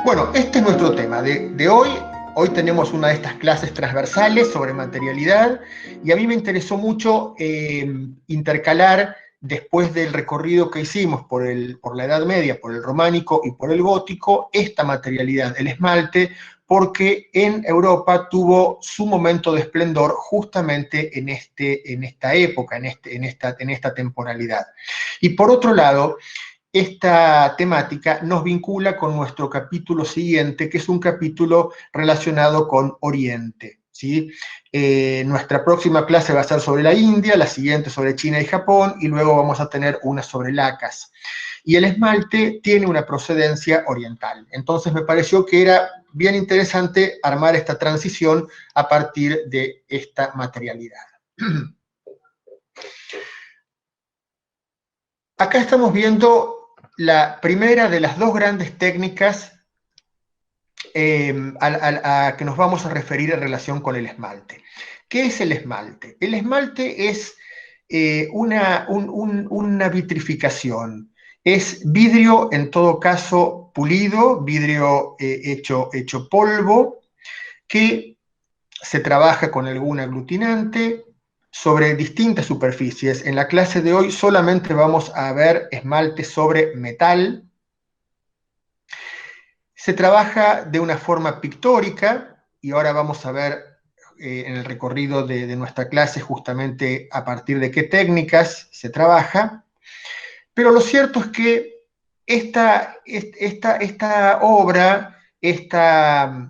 Bueno, este es nuestro tema de hoy. Hoy tenemos una de estas clases transversales sobre materialidad y a mí me interesó mucho intercalar, después del recorrido que hicimos por la Edad Media, por el románico y por el gótico, esta materialidad, el esmalte, porque en Europa tuvo su momento de esplendor justamente en esta época, en esta temporalidad. Y por otro lado, esta temática nos vincula con nuestro capítulo siguiente, que es un capítulo relacionado con Oriente. ¿Sí? Nuestra próxima clase va a ser sobre la India, la siguiente sobre China y Japón, y luego vamos a tener una sobre Lacas. Y el esmalte tiene una procedencia oriental. Entonces me pareció que era bien interesante armar esta transición a partir de esta materialidad. Acá estamos viendo la primera de las dos grandes técnicas a que nos vamos a referir en relación con el esmalte. ¿Qué es el esmalte? El esmalte es una vitrificación. Es vidrio, en todo caso, pulido, vidrio hecho polvo, que se trabaja con algún aglutinante sobre distintas superficies. En la clase de hoy solamente vamos a ver esmalte sobre metal. Se trabaja de una forma pictórica, y ahora vamos a ver en el recorrido de nuestra clase justamente a partir de qué técnicas se trabaja, pero lo cierto es que esta obra, esta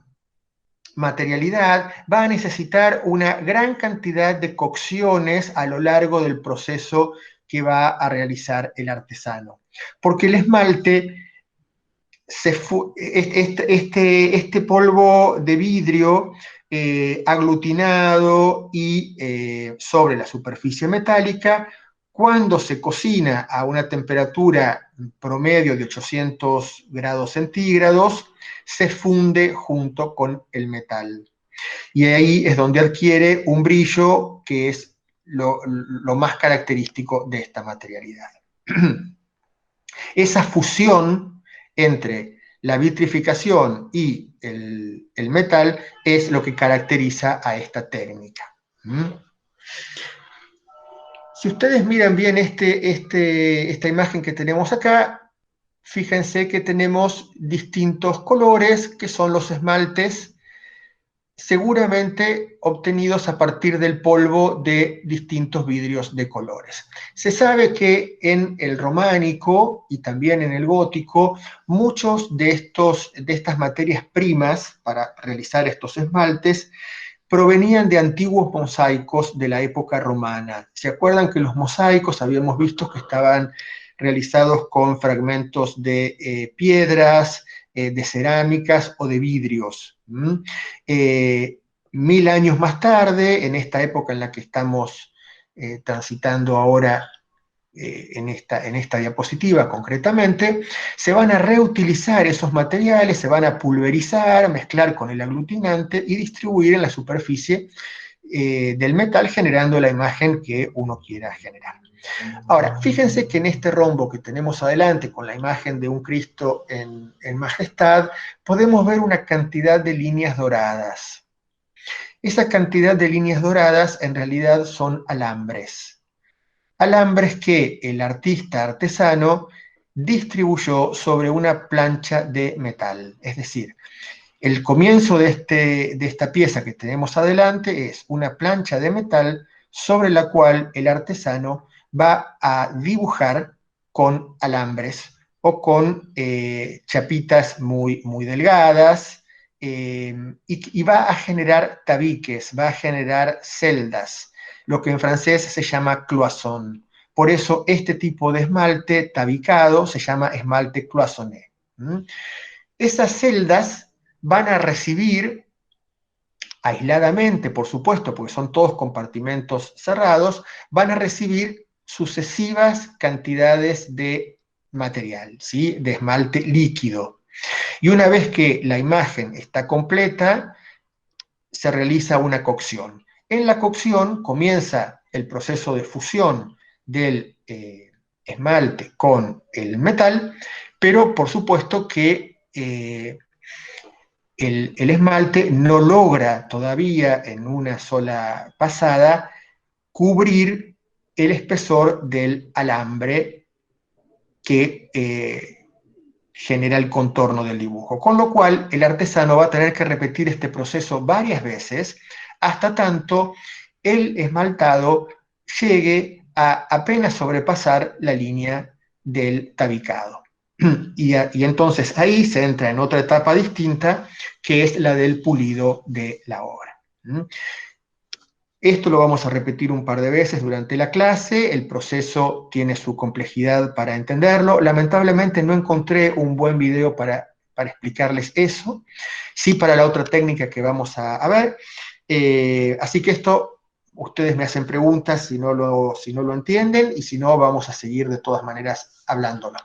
materialidad, va a necesitar una gran cantidad de cocciones a lo largo del proceso que va a realizar el artesano, porque el esmalte este polvo de vidrio aglutinado y sobre la superficie metálica, cuando se cocina a una temperatura promedio de 800 grados centígrados, se funde junto con el metal. Y ahí es donde adquiere un brillo que es lo más característico de esta materialidad. Esa fusión entre la vitrificación y el metal es lo que caracteriza a esta técnica. Si ustedes miran bien esta imagen que tenemos acá, fíjense que tenemos distintos colores, que son los esmaltes seguramente obtenidos a partir del polvo de distintos vidrios de colores. Se sabe que en el románico y también en el gótico, muchos de estas materias primas para realizar estos esmaltes provenían de antiguos mosaicos de la época romana. ¿Se acuerdan que los mosaicos habíamos visto que estaban realizados con fragmentos de piedras, de cerámicas o de vidrios? 1000 años más tarde, en esta época en la que estamos transitando ahora en esta diapositiva concretamente, se van a reutilizar esos materiales, se van a pulverizar, mezclar con el aglutinante y distribuir en la superficie del metal, generando la imagen que uno quiera generar. Ahora, fíjense que en este rombo que tenemos adelante, con la imagen de un Cristo en majestad, podemos ver una cantidad de líneas doradas. Esa cantidad de líneas doradas en realidad son alambres. Alambres que el artista artesano distribuyó sobre una plancha de metal. Es decir, el comienzo de esta pieza que tenemos adelante es una plancha de metal sobre la cual el artesano va a dibujar con alambres o con chapitas muy delgadas, y va a generar tabiques, va a generar celdas, lo que en francés se llama cloisonne. Por eso este tipo de esmalte tabicado se llama esmalte cloisonné. Esas celdas van a recibir aisladamente, por supuesto, porque son todos compartimentos cerrados, van a recibir sucesivas cantidades de material, ¿sí? De esmalte líquido. Y una vez que la imagen está completa, se realiza una cocción. En la cocción comienza el proceso de fusión del esmalte con el metal, pero por supuesto que el esmalte no logra todavía en una sola pasada cubrir el espesor del alambre que genera el contorno del dibujo. Con lo cual, el artesano va a tener que repetir este proceso varias veces hasta tanto el esmaltado llegue a apenas sobrepasar la línea del tabicado. Y entonces ahí se entra en otra etapa distinta, que es la del pulido de la obra. Esto lo vamos a repetir un par de veces durante la clase, el proceso tiene su complejidad para entenderlo. Lamentablemente no encontré un buen video para explicarles eso, sí para la otra técnica que vamos a ver. Así que esto, ustedes me hacen preguntas si no lo entienden, y si no, vamos a seguir de todas maneras hablándolo.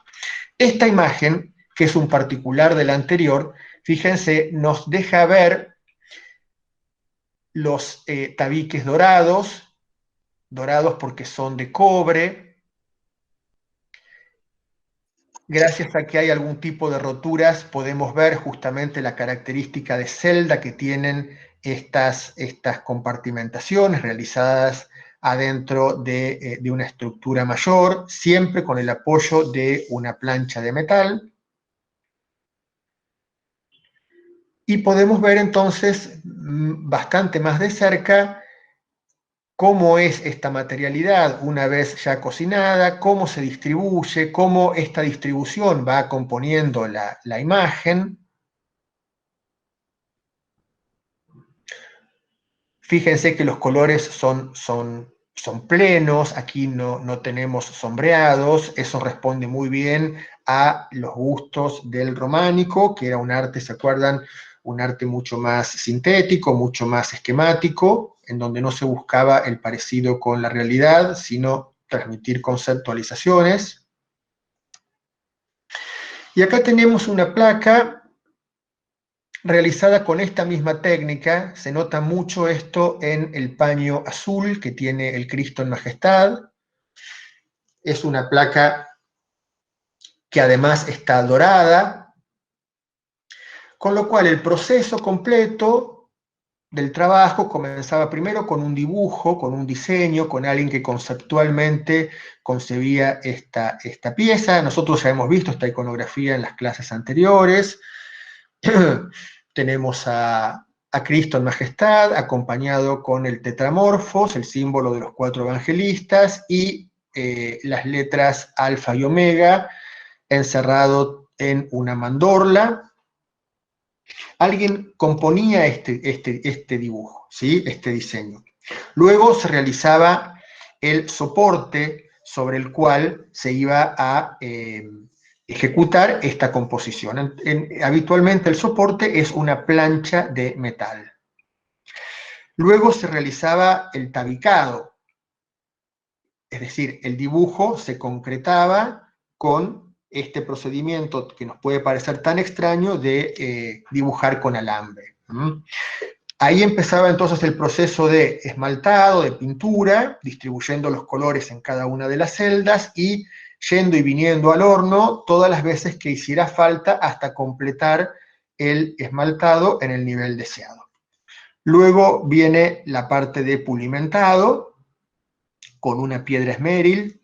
Esta imagen, que es un particular de la anterior, fíjense, nos deja ver los tabiques dorados porque son de cobre. Gracias a que hay algún tipo de roturas, podemos ver justamente la característica de celda que tienen estas compartimentaciones realizadas adentro de una estructura mayor, siempre con el apoyo de una plancha de metal. Y podemos ver entonces bastante más de cerca cómo es esta materialidad una vez ya cocinada, cómo se distribuye, cómo esta distribución va componiendo la imagen. Fíjense que los colores son plenos, aquí no tenemos sombreados, eso responde muy bien a los gustos del románico, que era un arte, ¿se acuerdan? Un arte mucho más sintético, mucho más esquemático, en donde no se buscaba el parecido con la realidad, sino transmitir conceptualizaciones. Y acá tenemos una placa realizada con esta misma técnica. Se nota mucho esto en el paño azul que tiene el Cristo en Majestad. Es una placa que además está dorada, con lo cual el proceso completo del trabajo comenzaba primero con un dibujo, con un diseño, con alguien que conceptualmente concebía esta pieza. Nosotros ya hemos visto esta iconografía en las clases anteriores. Tenemos a Cristo en Majestad, acompañado con el tetramorfos, el símbolo de los 4 evangelistas, y las letras alfa y omega, encerrado en una mandorla. Alguien componía este dibujo, ¿sí? Este diseño. Luego se realizaba el soporte sobre el cual se iba a ejecutar esta composición. Habitualmente el soporte es una plancha de metal. Luego se realizaba el tabicado, es decir, el dibujo se concretaba con este procedimiento que nos puede parecer tan extraño de dibujar con alambre. Ahí empezaba entonces el proceso de esmaltado, de pintura, distribuyendo los colores en cada una de las celdas y yendo y viniendo al horno todas las veces que hiciera falta hasta completar el esmaltado en el nivel deseado. Luego viene la parte de pulimentado, con una piedra esmeril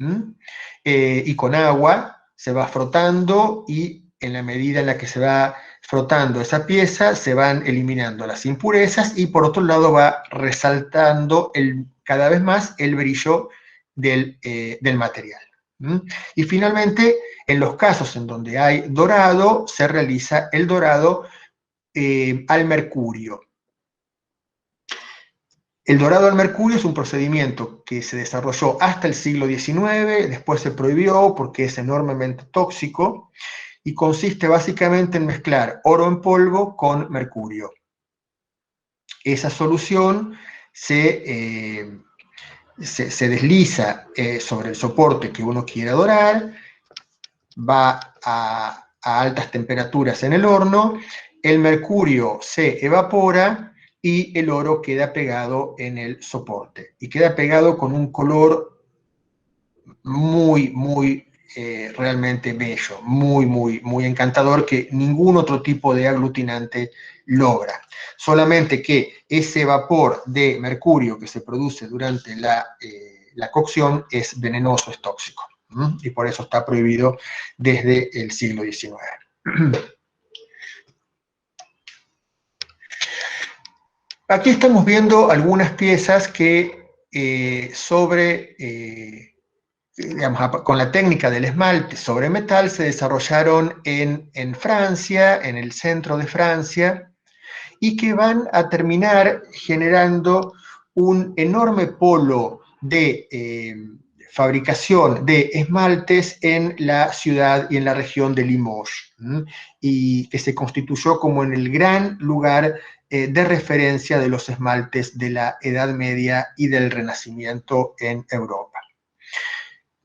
y con agua, se va frotando, y en la medida en la que se va frotando esa pieza, se van eliminando las impurezas, y por otro lado va resaltando cada vez más el brillo del material. Y finalmente, en los casos en donde hay dorado, se realiza el dorado al mercurio. El dorado al mercurio es un procedimiento que se desarrolló hasta el siglo XIX, después se prohibió porque es enormemente tóxico, y consiste básicamente en mezclar oro en polvo con mercurio. Esa solución se desliza sobre el soporte que uno quiera dorar, va a altas temperaturas en el horno, el mercurio se evapora y el oro queda pegado en el soporte. Y queda pegado con un color muy realmente bello, muy, muy, muy encantador, que ningún otro tipo de aglutinante logra. Solamente que ese vapor de mercurio que se produce durante la cocción es venenoso, es tóxico, y por eso está prohibido desde el siglo XIX. Aquí estamos viendo algunas piezas que digamos, con la técnica del esmalte sobre metal se desarrollaron en Francia, en el centro de Francia, y que van a terminar generando un enorme polo de fabricación de esmaltes en la ciudad y en la región de Limoges, y que se constituyó como en el gran lugar de referencia de los esmaltes de la Edad Media y del Renacimiento en Europa.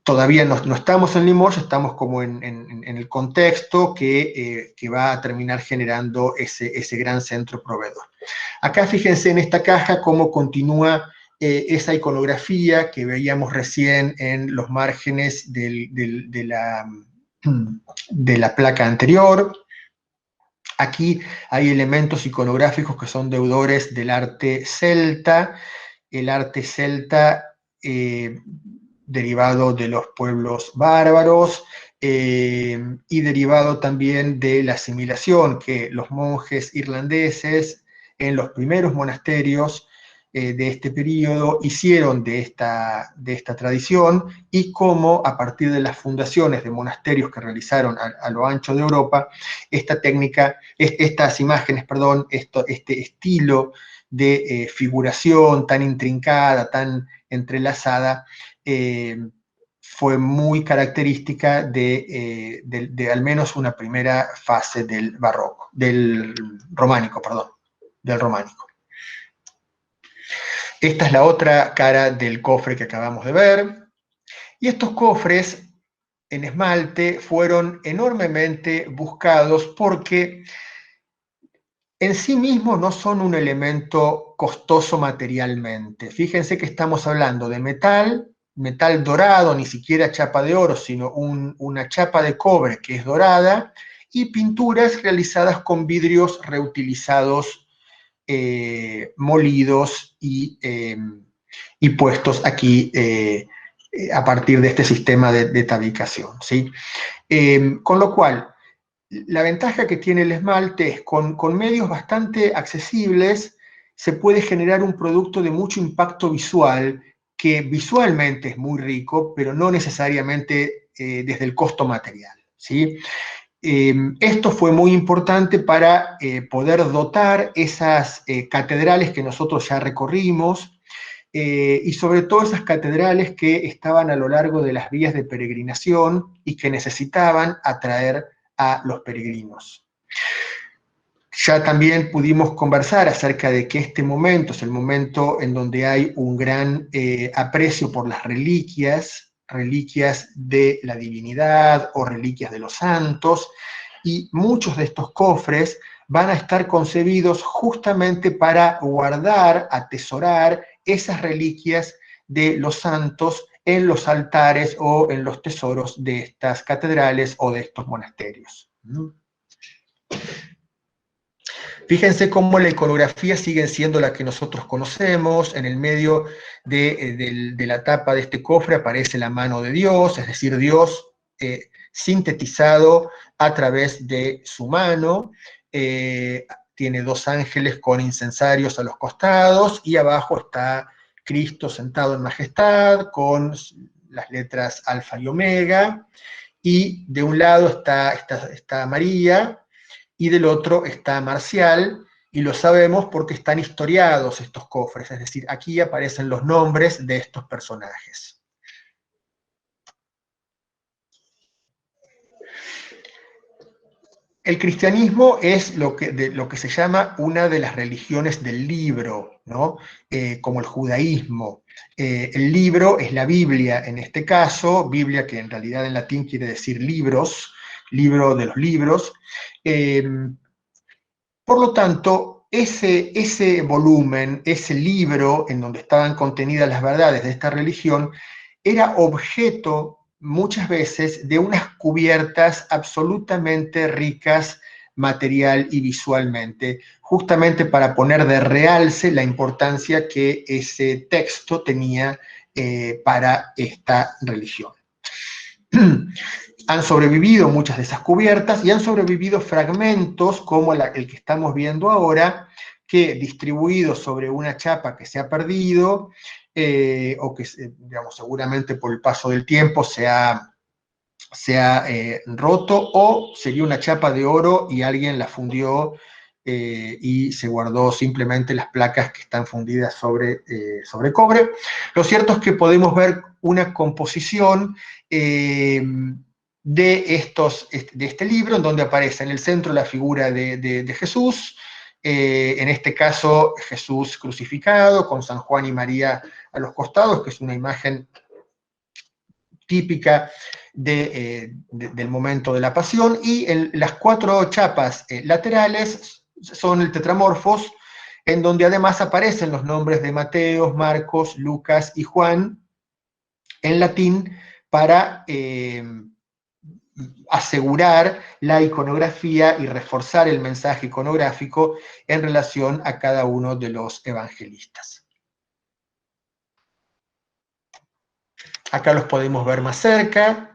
Todavía no estamos en Limoges, estamos como en el contexto que va a terminar generando ese gran centro proveedor. Acá fíjense en esta caja cómo continúa esa iconografía que veíamos recién en los márgenes de la placa anterior. Aquí hay elementos iconográficos que son deudores del arte celta. El arte celta derivado de los pueblos bárbaros y derivado también de la asimilación que los monjes irlandeses en los primeros monasterios de este periodo hicieron de esta tradición, y cómo a partir de las fundaciones de monasterios que realizaron a lo ancho de Europa, estas imágenes, este estilo de figuración tan intrincada, tan entrelazada, fue muy característica de al menos una primera fase del románico. Esta es la otra cara del cofre que acabamos de ver. Y estos cofres en esmalte fueron enormemente buscados porque en sí mismos no son un elemento costoso materialmente. Fíjense que estamos hablando de metal dorado, ni siquiera chapa de oro, sino una chapa de cobre que es dorada, y pinturas realizadas con vidrios reutilizados, molidos y puestos aquí a partir de este sistema de tabicación, ¿sí? Con lo cual, la ventaja que tiene el esmalte es con medios bastante accesibles se puede generar un producto de mucho impacto visual, que visualmente es muy rico, pero no necesariamente desde el costo material, ¿sí? Esto fue muy importante para poder dotar esas catedrales que nosotros ya recorrimos, y sobre todo esas catedrales que estaban a lo largo de las vías de peregrinación y que necesitaban atraer a los peregrinos. Ya también pudimos conversar acerca de que este momento es el momento en donde hay un gran aprecio por las reliquias de la divinidad o reliquias de los santos, y muchos de estos cofres van a estar concebidos justamente para guardar, atesorar esas reliquias de los santos en los altares o en los tesoros de estas catedrales o de estos monasterios. Fíjense cómo la iconografía sigue siendo la que nosotros conocemos. En el medio de la tapa de este cofre aparece la mano de Dios, es decir, Dios sintetizado a través de su mano. Tiene dos ángeles con incensarios a los costados, y abajo está Cristo sentado en majestad con las letras alfa y omega, y de un lado está María, y del otro está Marcial, y lo sabemos porque están historiados estos cofres, es decir, aquí aparecen los nombres de estos personajes. El cristianismo es lo que se llama una de las religiones del libro, ¿no? Como el judaísmo. El libro es la Biblia en este caso, Biblia que en realidad en latín quiere decir libros, libro de los libros. Por lo tanto, ese volumen, ese libro en donde estaban contenidas las verdades de esta religión, era objeto muchas veces de unas cubiertas absolutamente ricas material y visualmente, justamente para poner de realce la importancia que ese texto tenía para esta religión. Han sobrevivido muchas de esas cubiertas y han sobrevivido fragmentos como el que estamos viendo ahora, que distribuidos sobre una chapa que se ha perdido, o que, digamos, seguramente por el paso del tiempo se ha roto, o sería una chapa de oro y alguien la fundió y se guardó simplemente las placas que están fundidas sobre cobre. Lo cierto es que podemos ver una composición de este libro, en donde aparece en el centro la figura de Jesús, en este caso Jesús crucificado, con San Juan y María a los costados, que es una imagen típica del momento de la pasión, y las 4 chapas laterales son el tetramorfos, en donde además aparecen los nombres de Mateo, Marcos, Lucas y Juan en latín para asegurar la iconografía y reforzar el mensaje iconográfico en relación a cada uno de los evangelistas. Acá los podemos ver más cerca.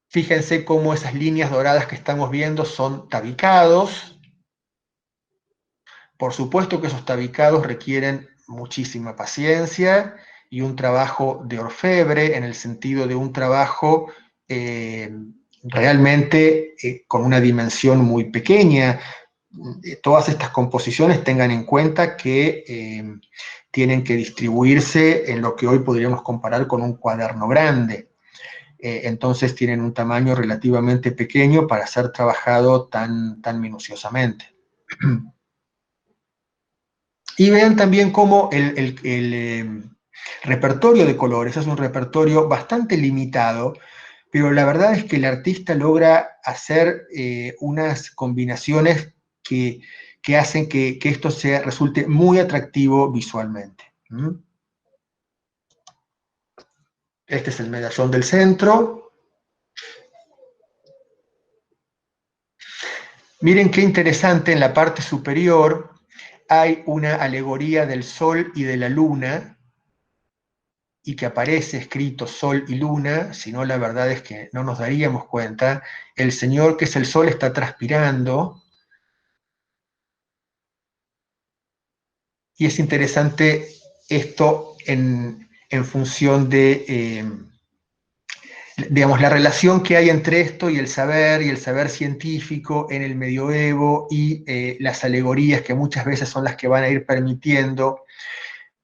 Fíjense cómo esas líneas doradas que estamos viendo son tabicados. Por supuesto que esos tabicados requieren muchísima paciencia y un trabajo de orfebre, en el sentido de un trabajo realmente con una dimensión muy pequeña. Todas estas composiciones tengan en cuenta que tienen que distribuirse en lo que hoy podríamos comparar con un cuaderno grande. Entonces tienen un tamaño relativamente pequeño para ser trabajado tan minuciosamente. Y vean también cómo el repertorio de colores es un repertorio bastante limitado, pero la verdad es que el artista logra hacer unas combinaciones que hacen que esto resulte muy atractivo visualmente. Este es el medallón del centro. Miren qué interesante, en la parte superior hay una alegoría del sol y de la luna, y que aparece escrito sol y luna, si no la verdad es que no nos daríamos cuenta. El Señor, que es el sol, está transpirando, y es interesante esto en función de, digamos, la relación que hay entre esto y el saber científico en el medioevo, y las alegorías que muchas veces son las que van a ir permitiendo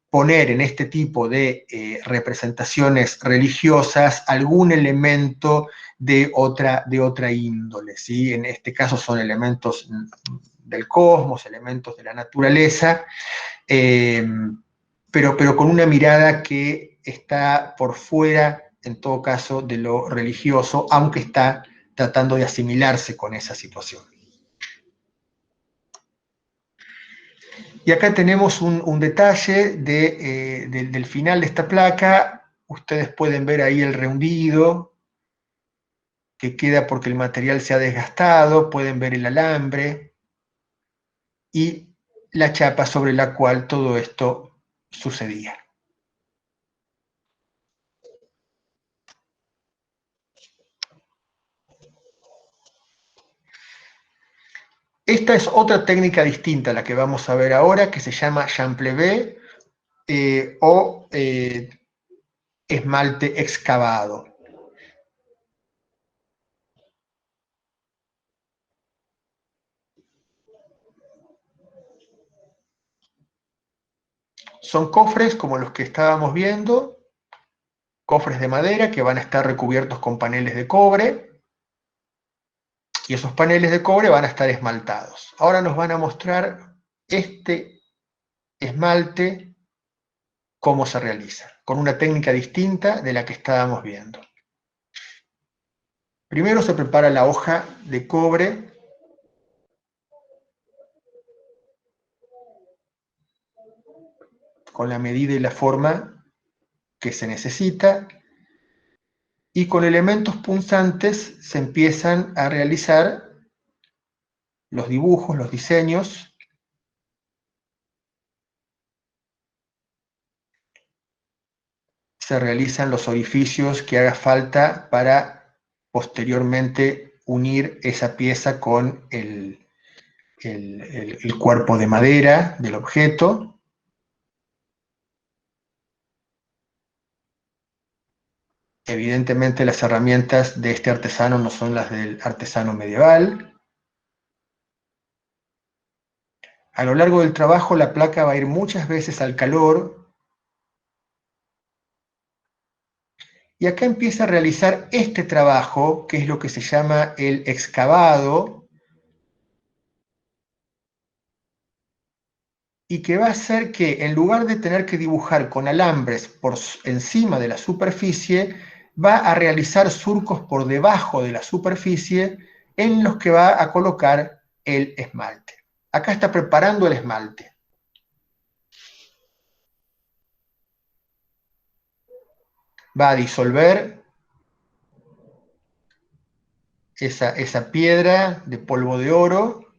poner en este tipo de representaciones religiosas algún elemento de otra índole, ¿sí? En este caso son elementos del cosmos, elementos de la naturaleza, eh, pero con una mirada que está por fuera, en todo caso, de lo religioso, aunque está tratando de asimilarse con esa situación. Y acá tenemos un detalle del final de esta placa. Ustedes pueden ver ahí el rehundido que queda porque el material se ha desgastado, pueden ver el alambre y la chapa sobre la cual todo esto sucedía. Esta es otra técnica distinta a la que vamos a ver ahora, que se llama champlevé o esmalte excavado. Son cofres como los que estábamos viendo, cofres de madera que van a estar recubiertos con paneles de cobre, y esos paneles de cobre van a estar esmaltados. Ahora nos van a mostrar este esmalte cómo se realiza, con una técnica distinta de la que estábamos viendo. Primero se prepara la hoja de cobre con la medida y la forma que se necesita, y con elementos punzantes se empiezan a realizar los dibujos, los diseños, se realizan los orificios que haga falta para posteriormente unir esa pieza con el cuerpo de madera del objeto. Evidentemente las herramientas de este artesano no son las del artesano medieval. A lo largo del trabajo la placa va a ir muchas veces al calor, y acá empieza a realizar este trabajo, que es lo que se llama el excavado, y que va a hacer que en lugar de tener que dibujar con alambres por encima de la superficie, va a realizar surcos por debajo de la superficie en los que va a colocar el esmalte. Acá está preparando el esmalte. Va a disolver esa piedra de polvo de oro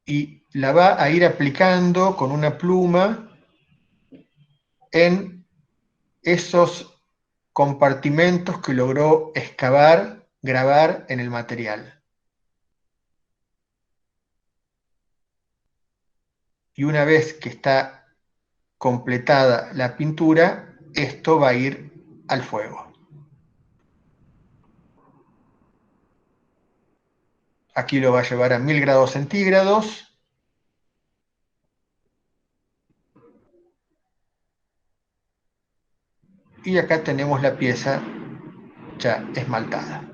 y la va a ir aplicando con una pluma en esos compartimentos que logró excavar, grabar en el material. Y una vez que está completada la pintura, esto va a ir al fuego. Aquí lo va a llevar a 1000 grados centígrados. Y acá tenemos la pieza ya esmaltada.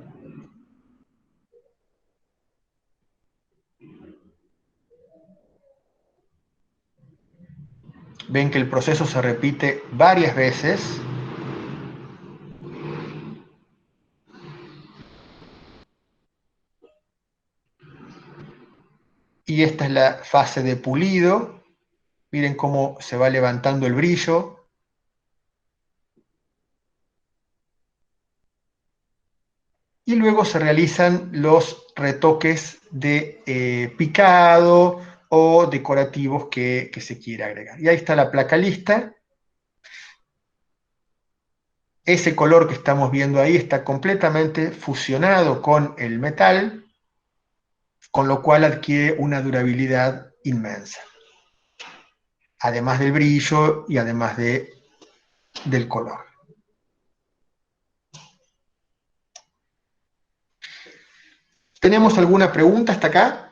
Ven que el proceso se repite varias veces. Y esta es la fase de pulido. Miren cómo se va levantando el brillo. Y luego se realizan los retoques de picado o decorativos que se quiera agregar. Y ahí está la placa lista. Ese color que estamos viendo ahí está completamente fusionado con el metal, con lo cual adquiere una durabilidad inmensa. Además del brillo y además del color. ¿Tenemos alguna pregunta hasta acá?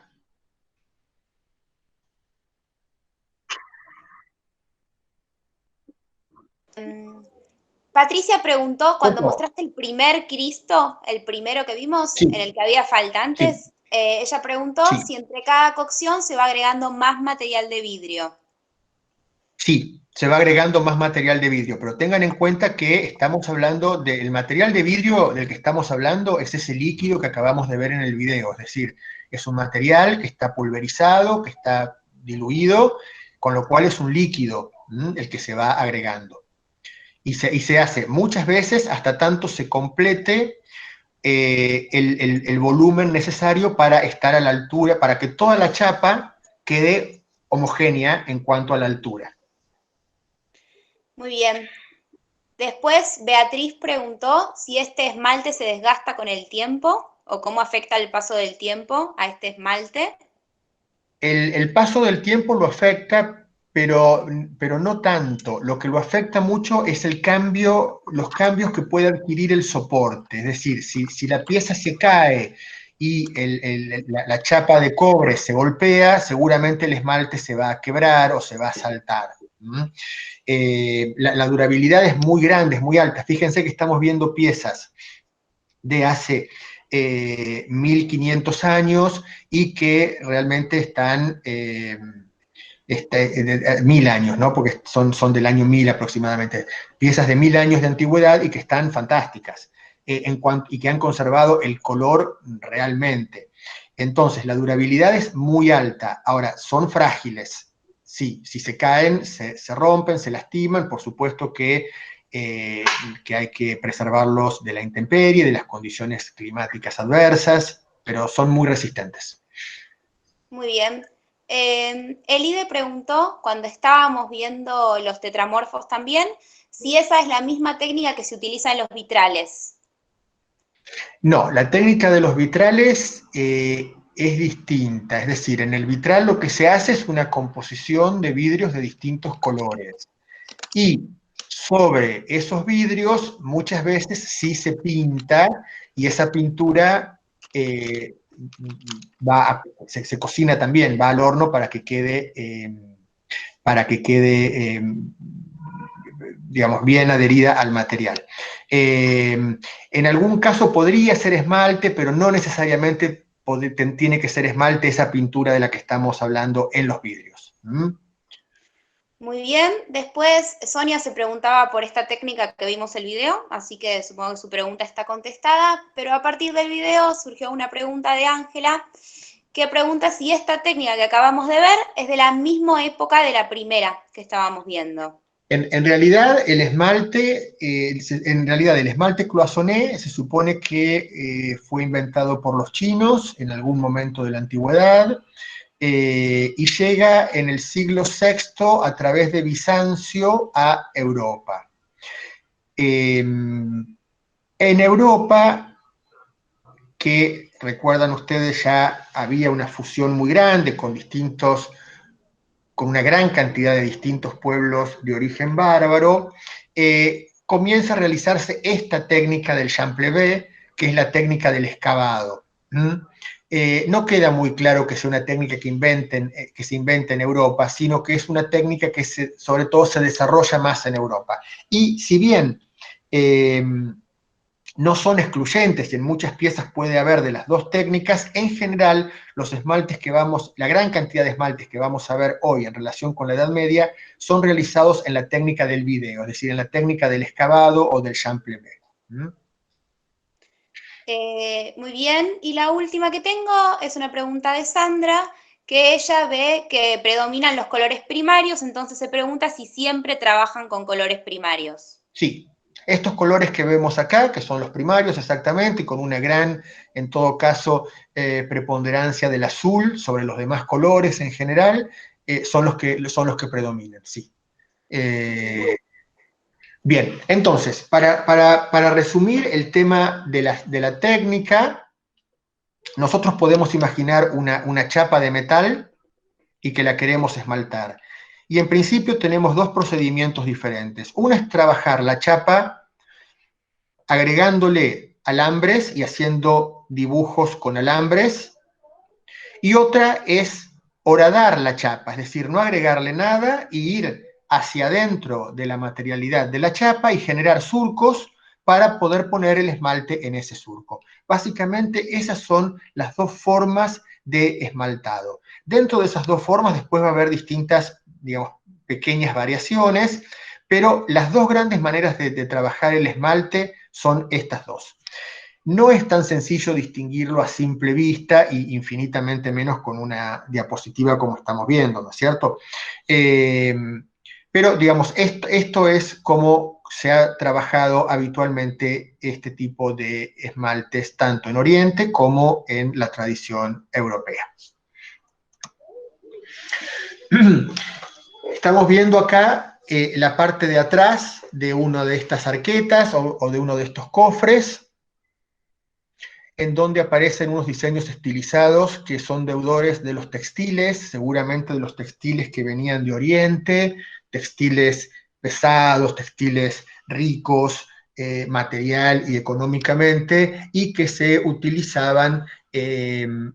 Patricia preguntó, cuando ¿Cómo? mostraste el primer Cristo, el primero que vimos, Sí, en el que había sí, faltantes, ella preguntó sí. si entre cada cocción se va agregando más material de vidrio. Sí, se va agregando más material de vidrio, pero tengan en cuenta que estamos hablando del material de vidrio del que estamos hablando, es ese líquido que acabamos de ver en el video, es decir, es un material que está pulverizado, que está diluido, con lo cual es un líquido el que se va agregando. Y se hace muchas veces hasta tanto se complete el volumen necesario para estar a la altura, para que toda la chapa quede homogénea en cuanto a la altura. Muy bien. Después, Beatriz preguntó si este esmalte se desgasta con el tiempo o cómo afecta el paso del tiempo a este esmalte. El paso del tiempo lo afecta, pero no tanto. Lo que lo afecta mucho es el cambio, los cambios que puede adquirir el soporte. Es decir, si la pieza se cae y la chapa de cobre se golpea, seguramente el esmalte se va a quebrar o se va a saltar. La durabilidad es muy grande, es muy alta. Fíjense que estamos viendo piezas de hace 1500 años y que realmente están 1000 años, ¿no? Porque son del año 1000 aproximadamente, piezas de 1000 años de antigüedad y que están fantásticas y que han conservado el color realmente. Entonces, la durabilidad es muy alta. Ahora, son frágiles. si se caen, se rompen, se lastiman, por supuesto que hay que preservarlos de la intemperie, de las condiciones climáticas adversas, pero son muy resistentes. Muy bien. Elide preguntó, cuando estábamos viendo los tetramorfos también, si esa es la misma técnica que se utiliza en los vitrales. No, la técnica de los vitrales es distinta, es decir, en el vitral lo que se hace es una composición de vidrios de distintos colores. Y sobre esos vidrios muchas veces sí se pinta y esa pintura se cocina también, va al horno para que quede digamos, bien adherida al material. En algún caso podría ser esmalte, pero no necesariamente tiene que ser esmalte esa pintura de la que estamos hablando en los vidrios. Muy bien, después Sonia se preguntaba por esta técnica que vimos el video, así que supongo que su pregunta está contestada, pero a partir del video surgió una pregunta de Ángela, que pregunta si esta técnica que acabamos de ver es de la misma época de la primera que estábamos viendo. En realidad, el esmalte cloisonné se supone que fue inventado por los chinos en algún momento de la antigüedad, y llega en el siglo VI a través de Bizancio a Europa. En Europa, que recuerdan ustedes, ya había una fusión muy grande con una gran cantidad de distintos pueblos de origen bárbaro, comienza a realizarse esta técnica del champlevé, que es la técnica del excavado. No queda muy claro que sea una técnica que se invente en Europa, sino que es una técnica que sobre todo se desarrolla más en Europa. Y si bien no son excluyentes y en muchas piezas puede haber de las dos técnicas, en general los esmaltes la gran cantidad de esmaltes que vamos a ver hoy en relación con la Edad Media son realizados en la técnica del video, es decir, en la técnica del excavado o del champlevé. Muy bien, y la última que tengo es una pregunta de Sandra, que ella ve que predominan los colores primarios, entonces se pregunta si siempre trabajan con colores primarios. Sí, estos colores que vemos acá, que son los primarios exactamente, y con una gran, en todo caso, preponderancia del azul sobre los demás colores en general, son los que predominan, sí. Bien, entonces, para resumir el tema de la técnica, nosotros podemos imaginar una chapa de metal y que la queremos esmaltar. Y en principio tenemos dos procedimientos diferentes. Uno es trabajar la chapa agregándole alambres y haciendo dibujos con alambres, y otra es horadar la chapa, es decir, no agregarle nada y ir hacia adentro de la materialidad de la chapa y generar surcos para poder poner el esmalte en ese surco. Básicamente esas son las dos formas de esmaltado. Dentro de esas dos formas después va a haber distintas, digamos, pequeñas variaciones, pero las dos grandes maneras de trabajar el esmalte son estas dos. No es tan sencillo distinguirlo a simple vista y infinitamente menos con una diapositiva como estamos viendo, ¿no es cierto? Pero, digamos, esto es como se ha trabajado habitualmente este tipo de esmaltes, tanto en Oriente como en la tradición europea. Estamos viendo acá la parte de atrás de una de estas arquetas o de uno de estos cofres, en donde aparecen unos diseños estilizados que son deudores de los textiles, seguramente de los textiles que venían de Oriente, textiles pesados, textiles ricos, material y económicamente, y que se utilizaban en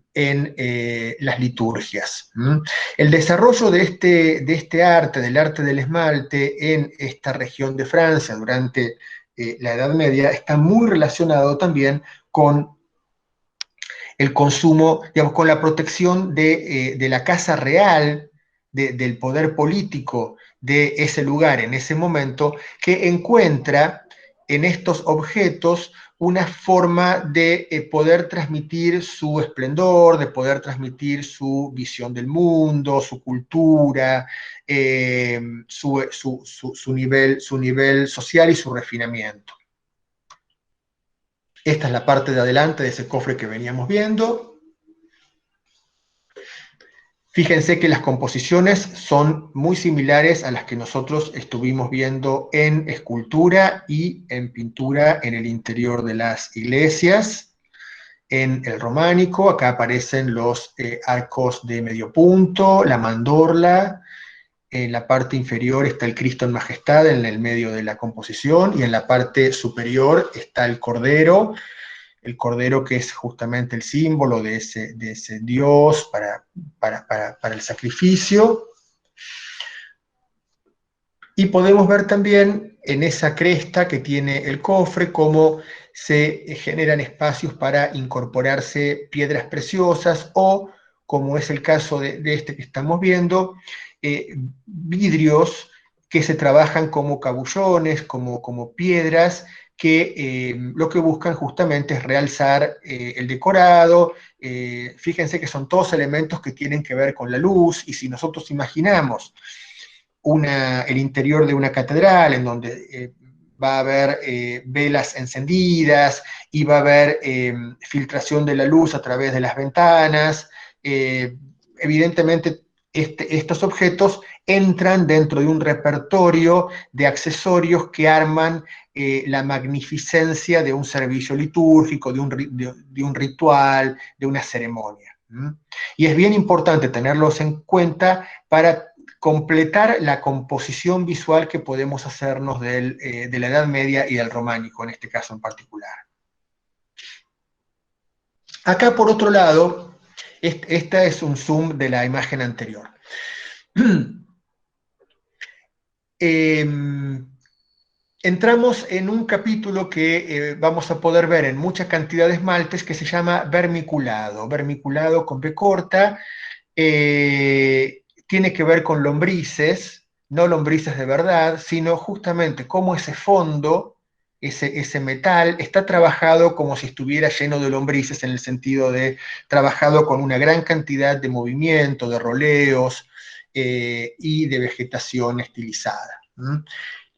las liturgias. El desarrollo de este arte, del arte del esmalte, en esta región de Francia durante la Edad Media, está muy relacionado también con el consumo, digamos, con la protección de la casa real, del poder político de ese lugar en ese momento, que encuentra en estos objetos una forma de poder transmitir su esplendor, de poder transmitir su visión del mundo, su cultura, su nivel social y su refinamiento. Esta es la parte de adelante de ese cofre que veníamos viendo. Fíjense que las composiciones son muy similares a las que nosotros estuvimos viendo en escultura y en pintura en el interior de las iglesias. En el románico, acá aparecen los arcos de medio punto, la mandorla, en la parte inferior está el Cristo en majestad en el medio de la composición, y en la parte superior está el Cordero que es justamente el símbolo de ese Dios para el sacrificio. Y podemos ver también en esa cresta que tiene el cofre cómo se generan espacios para incorporarse piedras preciosas o, como es el caso de este que estamos viendo, vidrios que se trabajan como cabullones, como piedras, que lo que buscan justamente es realzar el decorado. Fíjense que son todos elementos que tienen que ver con la luz, y si nosotros imaginamos el interior de una catedral en donde va a haber velas encendidas y va a haber filtración de la luz a través de las ventanas, evidentemente estos objetos entran dentro de un repertorio de accesorios que arman la magnificencia de un servicio litúrgico, de un ritual, de una ceremonia. Y es bien importante tenerlos en cuenta para completar la composición visual que podemos hacernos de la Edad Media y del románico, en este caso en particular. Acá, por otro lado, esta es un zoom de la imagen anterior. Entramos en un capítulo que vamos a poder ver en mucha cantidad de esmaltes, que se llama vermiculado. Vermiculado con B corta. Tiene que ver con lombrices, no lombrices de verdad, sino justamente cómo ese fondo, ese metal, está trabajado como si estuviera lleno de lombrices, en el sentido de trabajado con una gran cantidad de movimiento, de roleos y de vegetación estilizada.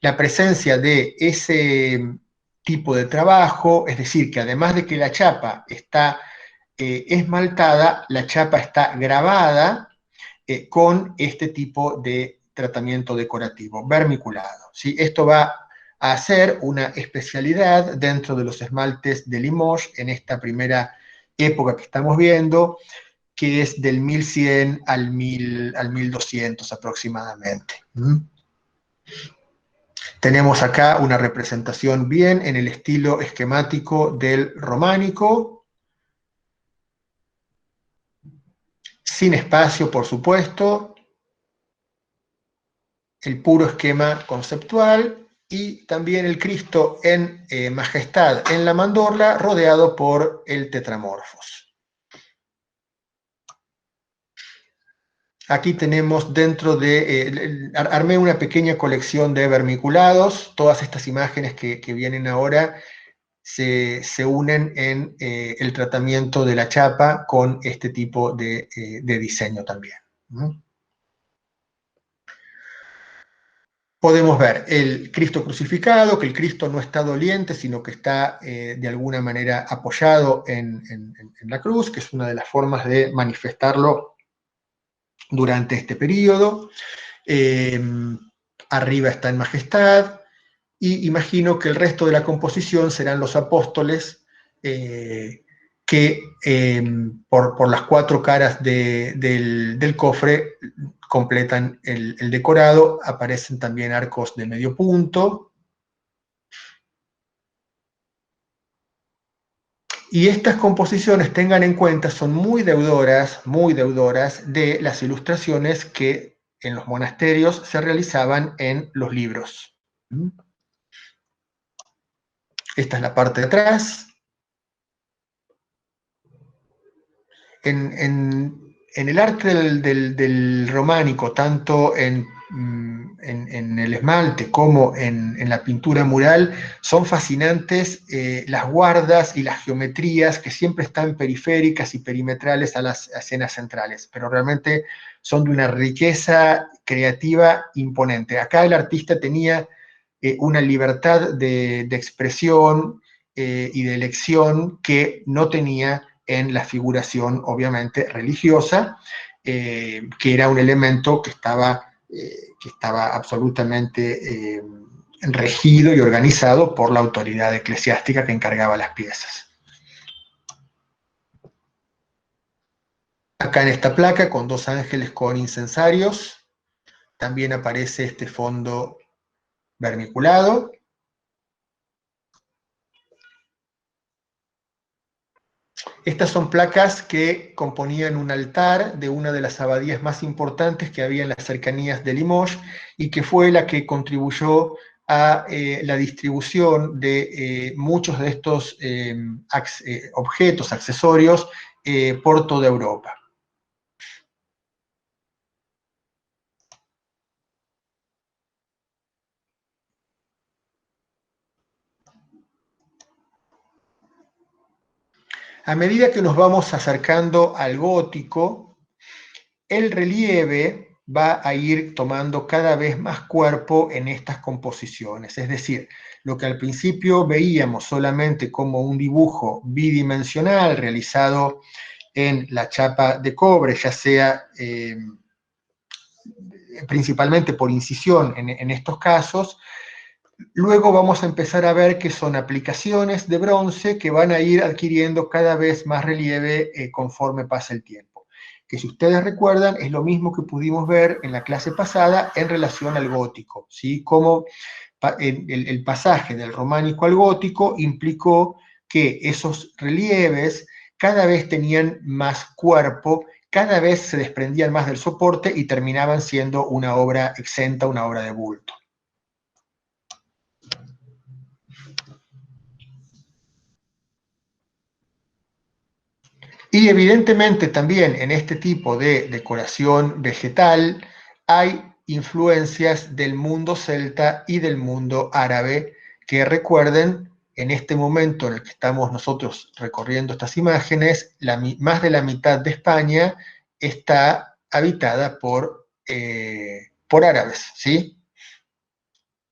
La presencia de ese tipo de trabajo, es decir, que además de que la chapa está esmaltada, la chapa está grabada con este tipo de tratamiento decorativo, vermiculado. ¿Sí? Esto va a ser una especialidad dentro de los esmaltes de Limoges en esta primera época que estamos viendo, que es del 1100 al 1200 aproximadamente. Tenemos acá una representación bien en el estilo esquemático del románico, sin espacio, por supuesto, el puro esquema conceptual, y también el Cristo en majestad en la mandorla, rodeado por el tetramorfos. Aquí tenemos dentro armé una pequeña colección de vermiculados. Todas estas imágenes que vienen ahora se unen en el tratamiento de la chapa con este tipo de diseño también. Podemos ver el Cristo crucificado, que el Cristo no está doliente, sino que está de alguna manera apoyado en la cruz, que es una de las formas de manifestarlo durante este periodo. Arriba está en majestad, y imagino que el resto de la composición serán los apóstoles que por las cuatro caras del cofre completan el decorado. Aparecen también arcos de medio punto. Y estas composiciones, tengan en cuenta, son muy deudoras de las ilustraciones que en los monasterios se realizaban en los libros. Esta es la parte de atrás. En el arte del románico, tanto en en el esmalte como en la pintura mural, son fascinantes las guardas y las geometrías que siempre están periféricas y perimetrales a las escenas centrales, pero realmente son de una riqueza creativa imponente. Acá el artista tenía una libertad de expresión y de elección que no tenía en la figuración, obviamente, religiosa, que era un elemento que estaba absolutamente regido y organizado por la autoridad eclesiástica que encargaba las piezas. Acá en esta placa, con dos ángeles con incensarios, también aparece este fondo vermiculado. Estas son placas que componían un altar de una de las abadías más importantes que había en las cercanías de Limoges y que fue la que contribuyó a la distribución de muchos de estos objetos, accesorios, por toda Europa. A medida que nos vamos acercando al gótico, el relieve va a ir tomando cada vez más cuerpo en estas composiciones. Es decir, lo que al principio veíamos solamente como un dibujo bidimensional realizado en la chapa de cobre, ya sea principalmente por incisión en estos casos, luego vamos a empezar a ver que son aplicaciones de bronce que van a ir adquiriendo cada vez más relieve conforme pasa el tiempo. Que si ustedes recuerdan, es lo mismo que pudimos ver en la clase pasada en relación al gótico, ¿sí? Como el pasaje del románico al gótico implicó que esos relieves cada vez tenían más cuerpo, cada vez se desprendían más del soporte y terminaban siendo una obra exenta, una obra de bulto. Y evidentemente también en este tipo de decoración vegetal hay influencias del mundo celta y del mundo árabe, que recuerden, en este momento en el que estamos nosotros recorriendo estas imágenes, más de la mitad de España está habitada por árabes, ¿sí?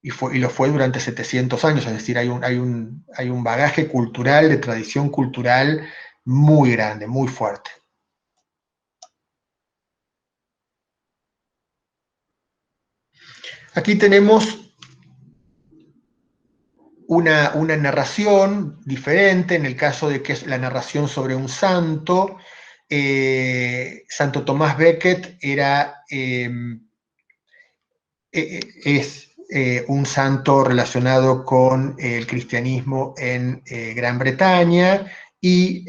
Y lo fue durante 700 años, es decir, hay un bagaje cultural, de tradición cultural muy grande, muy fuerte. Aquí tenemos una narración diferente, en el caso de que es la narración sobre un santo. Santo Tomás Becket es un santo relacionado con el cristianismo en Gran Bretaña, y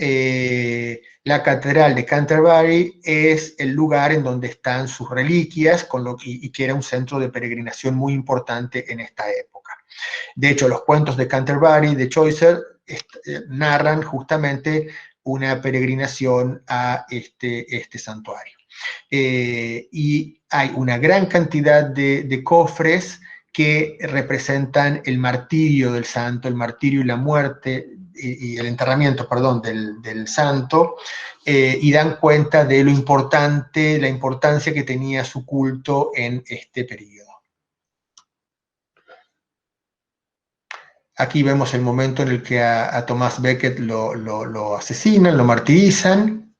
la catedral de Canterbury es el lugar en donde están sus reliquias, y que era un centro de peregrinación muy importante en esta época. De hecho, los cuentos de Canterbury de Chaucer narran justamente una peregrinación a este santuario. Y hay una gran cantidad de cofres que representan el martirio del santo, el martirio y la muerte, y el enterramiento, perdón, del santo, y dan cuenta de la importancia que tenía su culto en este periodo. Aquí vemos el momento en el que a Thomas Becket lo asesinan, lo martirizan,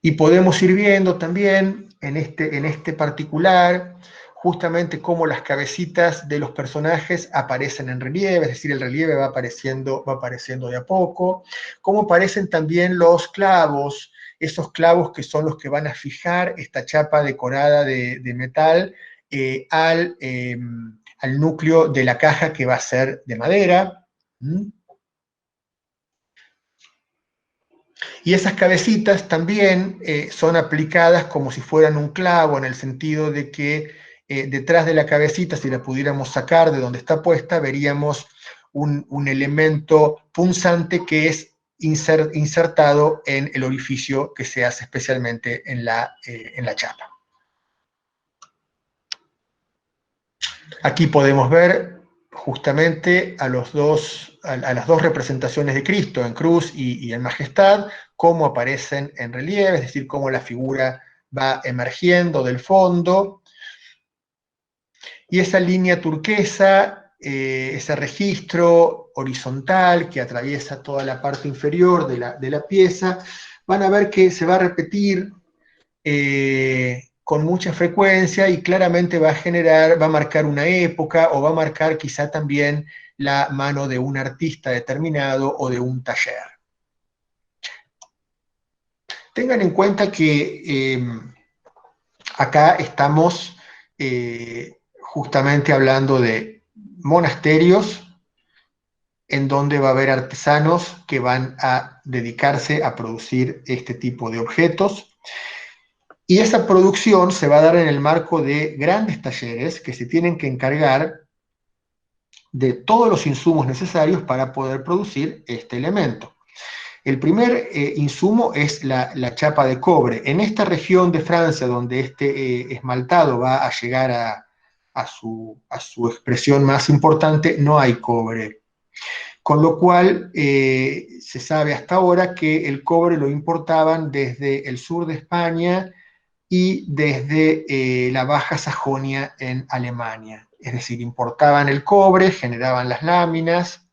y podemos ir viendo también en este particular justamente cómo las cabecitas de los personajes aparecen en relieve, es decir, el relieve va apareciendo de a poco, cómo aparecen también los clavos, esos clavos que son los que van a fijar esta chapa decorada de metal al núcleo de la caja, que va a ser de madera. Y esas cabecitas también son aplicadas como si fueran un clavo, en el sentido de que detrás de la cabecita, si la pudiéramos sacar de donde está puesta, veríamos un elemento punzante que es insertado en el orificio que se hace especialmente en la chapa. Aquí podemos ver justamente a las dos representaciones de Cristo, en cruz y en majestad, cómo aparecen en relieve, es decir, cómo la figura va emergiendo del fondo. Y esa línea turquesa, ese registro horizontal que atraviesa toda la parte inferior de la pieza, van a ver que se va a repetir con mucha frecuencia y claramente va a marcar una época o va a marcar quizá también la mano de un artista determinado o de un taller. Tengan en cuenta que acá estamos justamente hablando de monasterios en donde va a haber artesanos que van a dedicarse a producir este tipo de objetos. Y esa producción se va a dar en el marco de grandes talleres que se tienen que encargar de todos los insumos necesarios para poder producir este elemento. El primer insumo es la chapa de cobre. En esta región de Francia, donde este esmaltado va a llegar a su expresión más importante, no hay cobre. Con lo cual, se sabe hasta ahora que el cobre lo importaban desde el sur de España y desde la Baja Sajonia en Alemania. Es decir, importaban el cobre, generaban las láminas,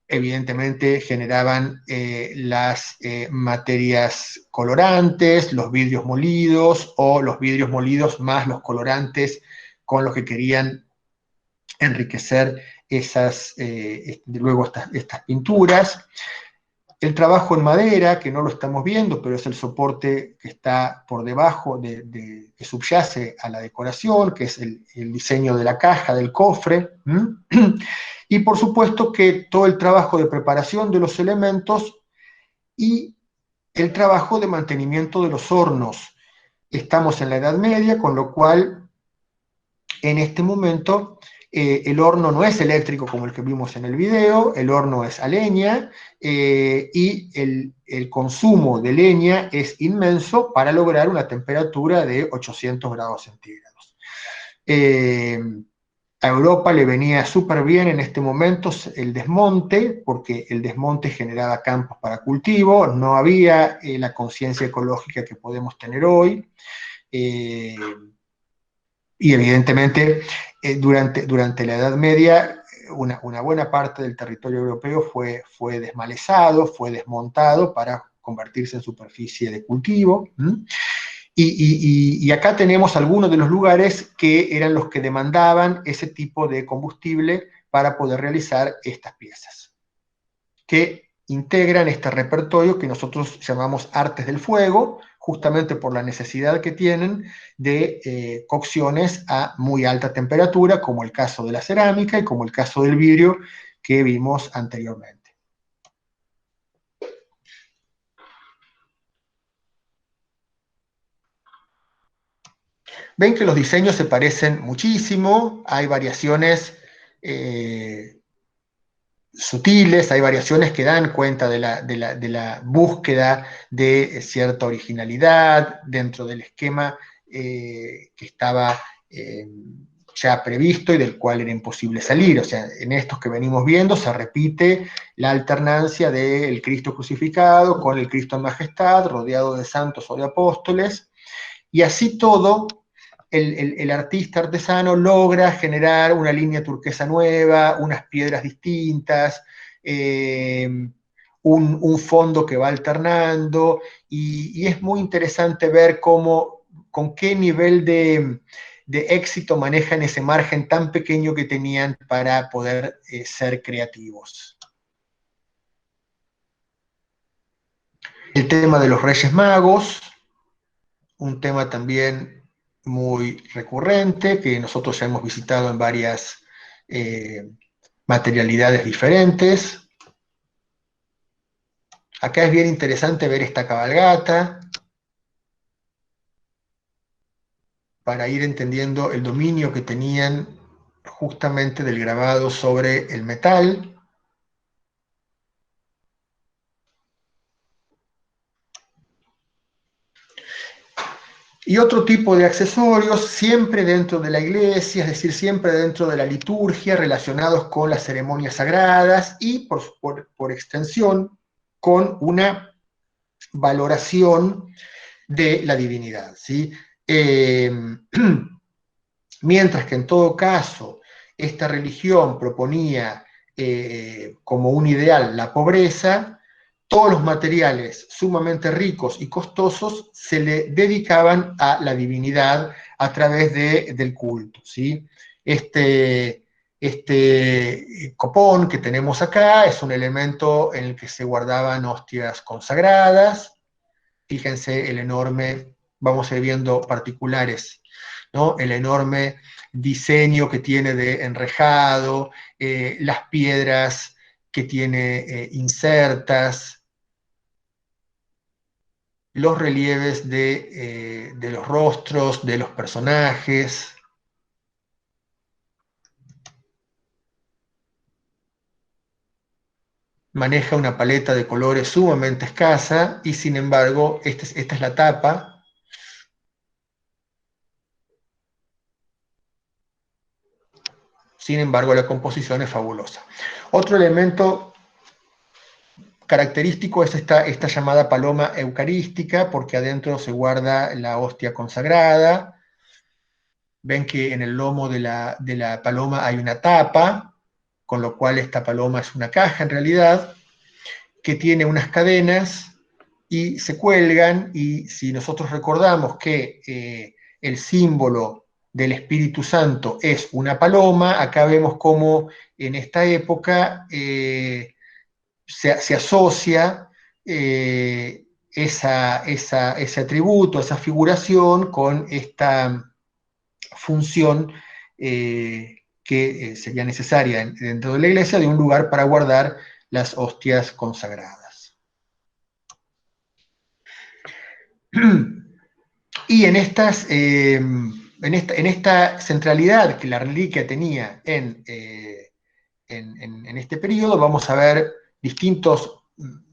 evidentemente generaban las materias colorantes, los vidrios molidos o los vidrios molidos más los colorantes con los que querían enriquecer luego estas pinturas. El trabajo en madera, que no lo estamos viendo, pero es el soporte que está por debajo, que subyace a la decoración, que es el diseño de la caja, del cofre. Y por supuesto que todo el trabajo de preparación de los elementos y el trabajo de mantenimiento de los hornos. Estamos en la Edad Media, con lo cual en este momento el horno no es eléctrico como el que vimos en el video, el horno es a leña y el consumo de leña es inmenso para lograr una temperatura de 800 grados centígrados. A Europa le venía súper bien en este momento el desmonte, porque el desmonte generaba campos para cultivo, no había la conciencia ecológica que podemos tener hoy. Y evidentemente, durante la Edad Media, una buena parte del territorio europeo fue desmalezado, fue desmontado para convertirse en superficie de cultivo. Y acá tenemos algunos de los lugares que eran los que demandaban ese tipo de combustible para poder realizar estas piezas, que integran este repertorio que nosotros llamamos artes del fuego, justamente por la necesidad que tienen de cocciones a muy alta temperatura, como el caso de la cerámica y como el caso del vidrio que vimos anteriormente. Ven que los diseños se parecen muchísimo, hay variaciones sutiles, hay variaciones que dan cuenta de la búsqueda de cierta originalidad dentro del esquema que estaba ya previsto y del cual era imposible salir. O sea, en estos que venimos viendo se repite la alternancia del Cristo crucificado con el Cristo en majestad, rodeado de santos o de apóstoles, y así todo el artista artesano logra generar una línea turquesa nueva, unas piedras distintas, un fondo que va alternando, y es muy interesante ver con qué nivel de éxito manejan ese margen tan pequeño que tenían para poder ser creativos. El tema de los Reyes Magos, un tema también muy recurrente, que nosotros ya hemos visitado en varias materialidades diferentes. Acá es bien interesante ver esta cabalgata para ir entendiendo el dominio que tenían justamente del grabado sobre el metal. Y otro tipo de accesorios, siempre dentro de la iglesia, es decir, siempre dentro de la liturgia, relacionados con las ceremonias sagradas y, por extensión, con una valoración de la divinidad, ¿sí? Eh, mientras que en todo caso esta religión proponía como un ideal la pobreza, todos los materiales sumamente ricos y costosos se le dedicaban a la divinidad a través del culto, ¿sí? Este copón que tenemos acá es un elemento en el que se guardaban hostias consagradas. Fíjense el enorme, vamos a ir viendo particulares, ¿no? El enorme diseño que tiene de enrejado, las piedras que tiene insertas, los relieves de los rostros, de los personajes. Maneja una paleta de colores sumamente escasa y sin embargo esta es la tapa. Sin embargo, la composición es fabulosa. Otro elemento característico es esta llamada paloma eucarística, porque adentro se guarda la hostia consagrada. Ven que en el lomo de la paloma hay una tapa, con lo cual esta paloma es una caja en realidad, que tiene unas cadenas y se cuelgan, y si nosotros recordamos que el símbolo del Espíritu Santo es una paloma, acá vemos cómo en esta época se asocia ese atributo, esa figuración con esta función que sería necesaria dentro de la iglesia de un lugar para guardar las hostias consagradas. Y en esta centralidad que la reliquia tenía en este periodo, vamos a ver distintos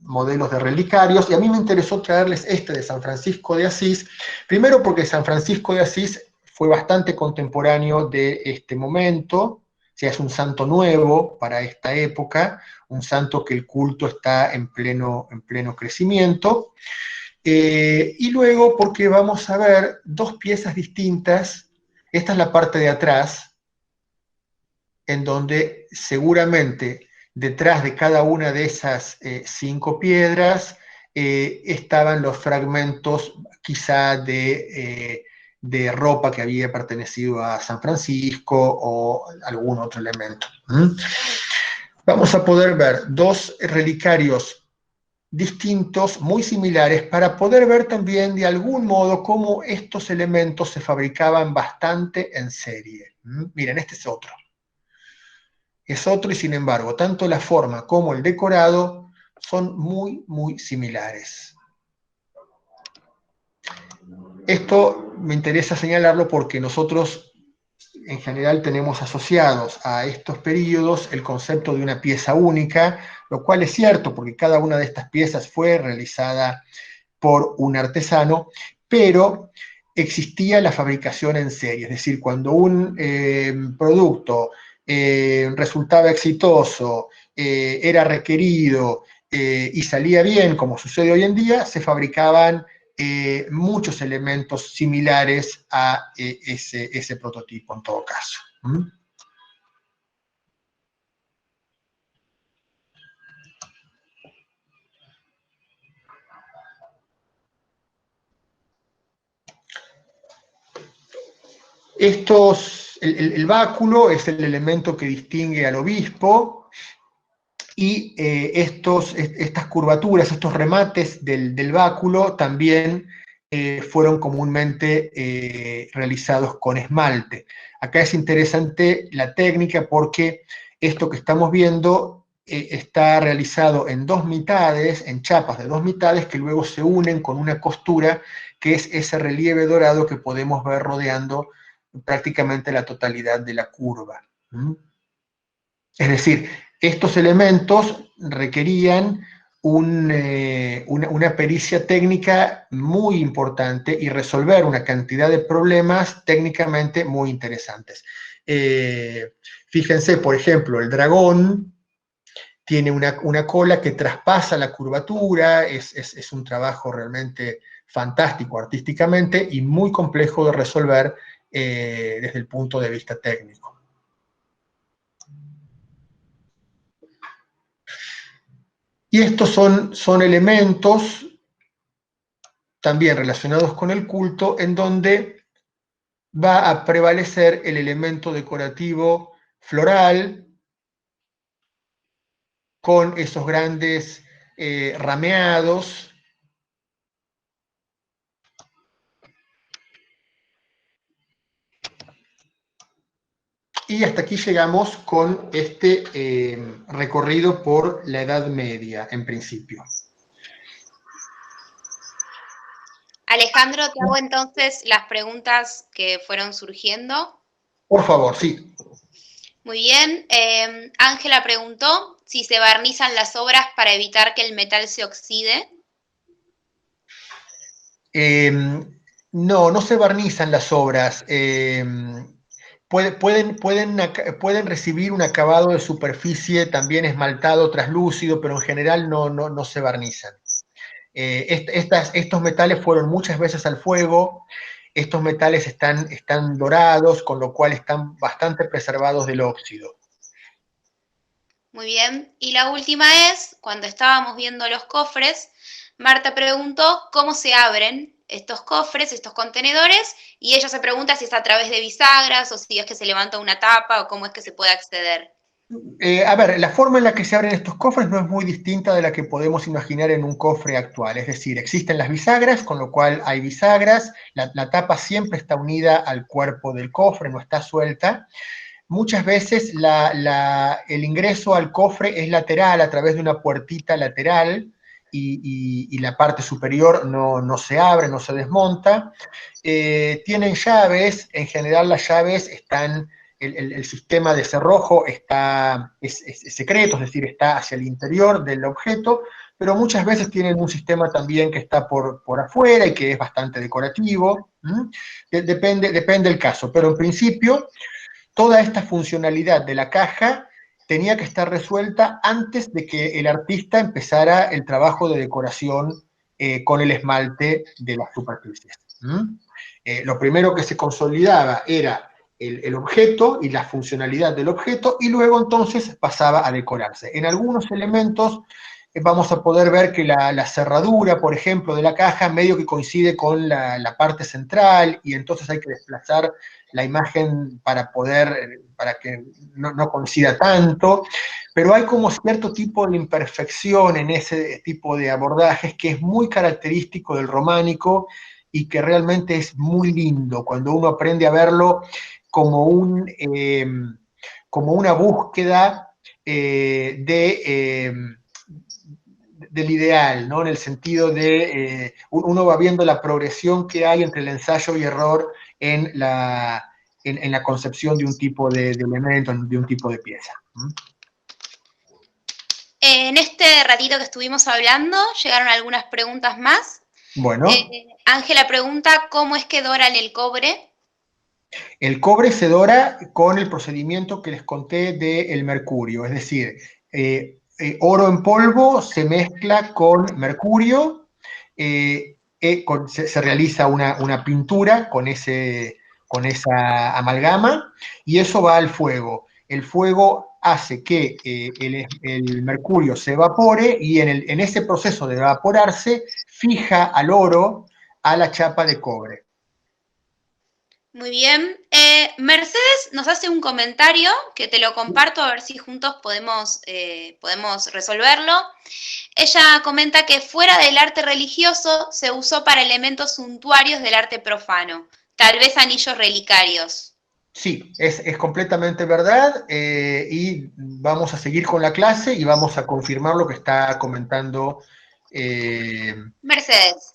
modelos de relicarios, y a mí me interesó traerles este de San Francisco de Asís, primero porque San Francisco de Asís fue bastante contemporáneo de este momento, o sea, es un santo nuevo para esta época, un santo que el culto está en pleno crecimiento, y luego porque vamos a ver dos piezas distintas. Esta es la parte de atrás, en donde seguramente detrás de cada una de esas 5 piedras estaban los fragmentos quizá de ropa que había pertenecido a San Francisco o algún otro elemento. Vamos a poder ver dos relicarios distintos, muy similares, para poder ver también de algún modo cómo estos elementos se fabricaban bastante en serie. Miren, este es otro. Es otro y sin embargo, tanto la forma como el decorado son muy, muy similares. Esto me interesa señalarlo porque nosotros en general tenemos asociados a estos periodos el concepto de una pieza única, lo cual es cierto porque cada una de estas piezas fue realizada por un artesano, pero existía la fabricación en serie, es decir, cuando un producto resultaba exitoso, era requerido y salía bien, como sucede hoy en día, se fabricaban muchos elementos similares a ese prototipo en todo caso. El báculo es el elemento que distingue al obispo, y estas curvaturas, estos remates del báculo también fueron comúnmente realizados con esmalte. Acá es interesante la técnica porque esto que estamos viendo está realizado en 2 mitades, en chapas de 2 mitades que luego se unen con una costura que es ese relieve dorado que podemos ver rodeando prácticamente la totalidad de la curva. Es decir, estos elementos requerían una pericia técnica muy importante y resolver una cantidad de problemas técnicamente muy interesantes. Fíjense, por ejemplo, el dragón tiene una cola que traspasa la curvatura, es un trabajo realmente fantástico artísticamente y muy complejo de resolver desde el punto de vista técnico. Y estos son elementos también relacionados con el culto, en donde va a prevalecer el elemento decorativo floral, con esos grandes rameados. Y hasta aquí llegamos con este recorrido por la Edad Media, en principio. Alejandro, te hago entonces las preguntas que fueron surgiendo. Por favor, sí. Muy bien. Ángela preguntó si se barnizan las obras para evitar que el metal se oxide. No se barnizan las obras. Pueden recibir un acabado de superficie también esmaltado, traslúcido, pero en general no se barnizan. Estos metales fueron muchas veces al fuego, estos metales están dorados, con lo cual están bastante preservados del óxido. Muy bien. Y la última es, cuando estábamos viendo los cofres, Marta preguntó cómo se abren estos cofres, estos contenedores, y ella se pregunta si es a través de bisagras o si es que se levanta una tapa o cómo es que se puede acceder. A ver, la forma en la que se abren estos cofres no es muy distinta de la que podemos imaginar en un cofre actual. Es decir, existen las bisagras, con lo cual hay bisagras, la tapa siempre está unida al cuerpo del cofre, no está suelta. Muchas veces el ingreso al cofre es lateral, a través de una puertita lateral, y la parte superior no se abre, no se desmonta. Tienen llaves, en general las llaves están... El sistema de cerrojo es secreto, es decir, está hacia el interior del objeto, pero muchas veces tienen un sistema también que está por afuera y que es bastante decorativo. Depende del caso, pero en principio toda esta funcionalidad de la caja tenía que estar resuelta antes de que el artista empezara el trabajo de decoración con el esmalte de las superficies. Lo primero que se consolidaba era el objeto y la funcionalidad del objeto, y luego entonces pasaba a decorarse. En algunos elementos vamos a poder ver que la cerradura, por ejemplo, de la caja medio que coincide con la parte central, y entonces hay que desplazar la imagen para que no coincida tanto, pero hay como cierto tipo de imperfección en ese tipo de abordajes que es muy característico del románico y que realmente es muy lindo cuando uno aprende a verlo como una búsqueda del ideal, ¿no? En el sentido de uno va viendo la progresión que hay entre el ensayo y error en la concepción de un tipo de elemento, de un tipo de pieza. En este ratito que estuvimos hablando, llegaron algunas preguntas más. Bueno. Ángela pregunta, ¿cómo es que doran el cobre? El cobre se dora con el procedimiento que les conté del mercurio, es decir, oro en polvo se mezcla con mercurio, se realiza una pintura con esa amalgama, y eso va al fuego. El fuego hace que el mercurio se evapore, y en ese proceso de evaporarse fija al oro a la chapa de cobre. Muy bien. Mercedes nos hace un comentario que te lo comparto a ver si juntos podemos resolverlo. Ella comenta que fuera del arte religioso se usó para elementos suntuarios del arte profano, tal vez anillos relicarios. Sí, es completamente verdad, y vamos a seguir con la clase y vamos a confirmar lo que está comentando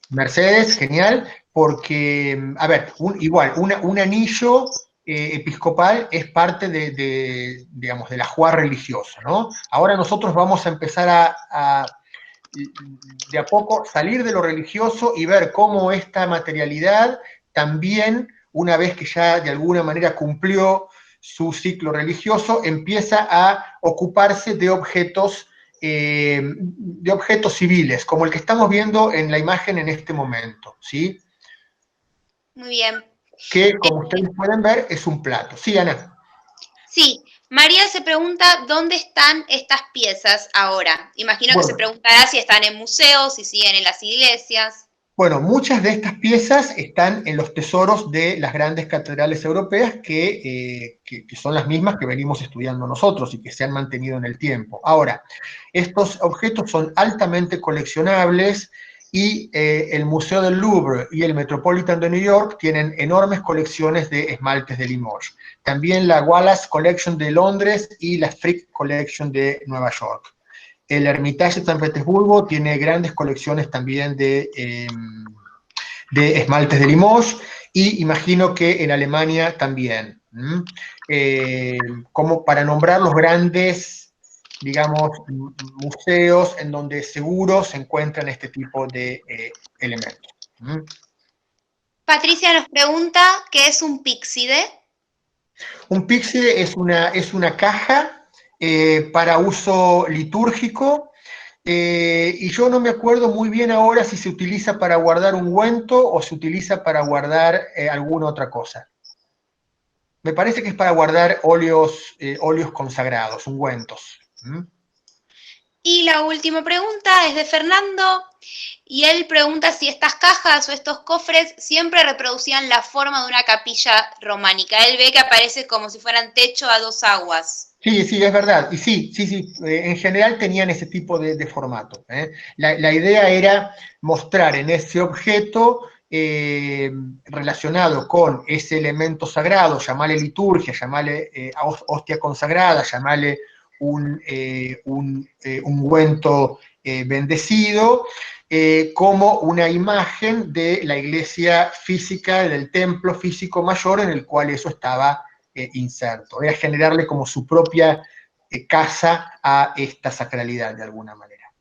Mercedes, genial, porque, a ver, un anillo episcopal es parte digamos, del ajuar religioso, ¿no? Ahora nosotros vamos a empezar a de a poco salir de lo religioso y ver cómo esta materialidad también, una vez que ya de alguna manera cumplió su ciclo religioso, empieza a ocuparse de objetos civiles, como el que estamos viendo en la imagen en este momento, ¿sí? Muy bien. Que, como ustedes pueden ver, es un plato. Sí, Ana. Sí, María se pregunta dónde están estas piezas ahora. Imagino que se Bueno, preguntará si están en museos, si siguen en las iglesias. bueno, muchas de estas piezas están en los tesoros de las grandes catedrales europeas que son las mismas que venimos estudiando nosotros y que se han mantenido en el tiempo. Ahora, estos objetos son altamente coleccionables y el Museo del Louvre y el Metropolitan de New York tienen enormes colecciones de esmaltes de Limoges. También la Wallace Collection de Londres y la Frick Collection de Nueva York. El Hermitage de San Petersburgo tiene grandes colecciones también de esmaltes de Limoges, y imagino que en Alemania también. Como para nombrar los grandes, digamos, museos en donde seguro se encuentran este tipo de elementos. Patricia nos pregunta qué es un píxide. Un píxide es una caja para uso litúrgico, y yo no me acuerdo muy bien ahora si se utiliza para guardar ungüento o se utiliza para guardar alguna otra cosa. Me parece que es para guardar óleos consagrados, ungüentos. Y la última pregunta es de Fernando, y él pregunta si estas cajas o estos cofres siempre reproducían la forma de una capilla románica. Él ve que aparece como si fueran techo a dos aguas. Sí, sí, es verdad. Y sí, en general tenían ese tipo de formato. La idea era mostrar en ese objeto relacionado con ese elemento sagrado, llamarle liturgia, llamarle hostia consagrada, llamarle un ungüento bendecido, como una imagen de la iglesia física, del templo físico mayor en el cual eso estaba inserto. Era generarle como su propia casa a esta sacralidad de alguna manera.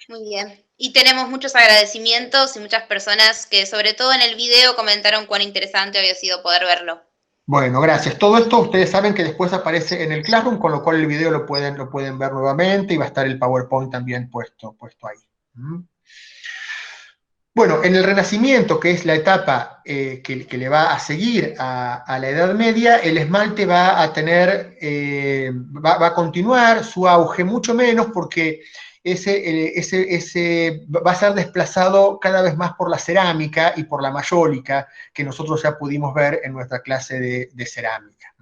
Muy bien. Y tenemos muchos agradecimientos y muchas personas que sobre todo en el video comentaron cuán interesante había sido poder verlo. Bueno, gracias. Todo esto ustedes saben que después aparece en el Classroom, con lo cual el video lo pueden ver nuevamente y va a estar el PowerPoint también puesto ahí. Bueno, en el Renacimiento, que es la etapa que le va a seguir a la Edad Media, el esmalte va a tener, va a continuar su auge, mucho menos porque ese va a ser desplazado cada vez más por la cerámica y por la mayólica, que nosotros ya pudimos ver en nuestra clase de cerámica.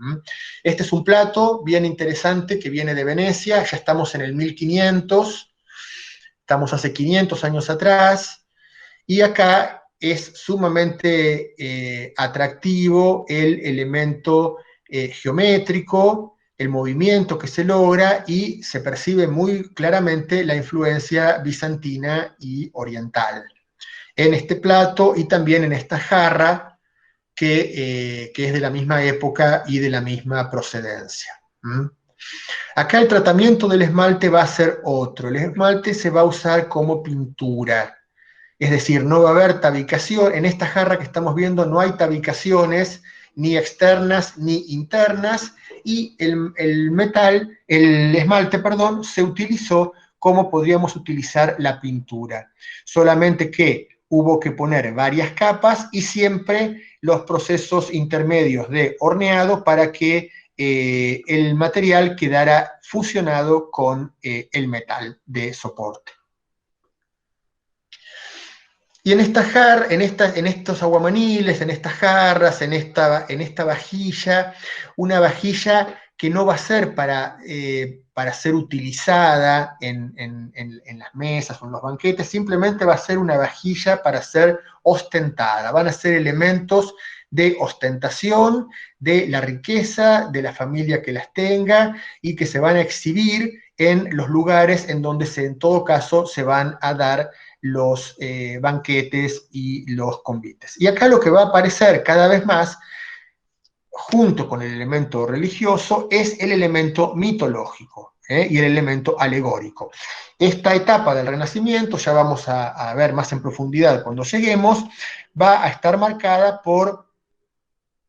Este es un plato bien interesante que viene de Venecia, ya estamos en el 1500, estamos hace 500 años atrás. Y acá es sumamente atractivo el elemento geométrico, el movimiento que se logra, y se percibe muy claramente la influencia bizantina y oriental en este plato y también en esta jarra que es de la misma época y de la misma procedencia. Acá el tratamiento del esmalte va a ser otro. El esmalte se va a usar como pintura. Es decir, no va a haber tabicación. En esta jarra que estamos viendo no hay tabicaciones ni externas ni internas, y el esmalte, perdón, se utilizó como podríamos utilizar la pintura. Solamente que hubo que poner varias capas y siempre los procesos intermedios de horneado para que el material quedara fusionado con el metal de soporte. Y en estos aguamaniles, en estas jarras, en esta vajilla, una vajilla que no va a ser para ser utilizada en las mesas o en los banquetes, simplemente va a ser una vajilla para ser ostentada. Van a ser elementos de ostentación, de la riqueza, de la familia que las tenga, y que se van a exhibir en los lugares en donde en todo caso se van a dar los banquetes y los convites. Y acá lo que va a aparecer cada vez más, junto con el elemento religioso, es el elemento mitológico. y el elemento alegórico. Esta etapa del Renacimiento, ya vamos a ver más en profundidad cuando lleguemos, va a estar marcada por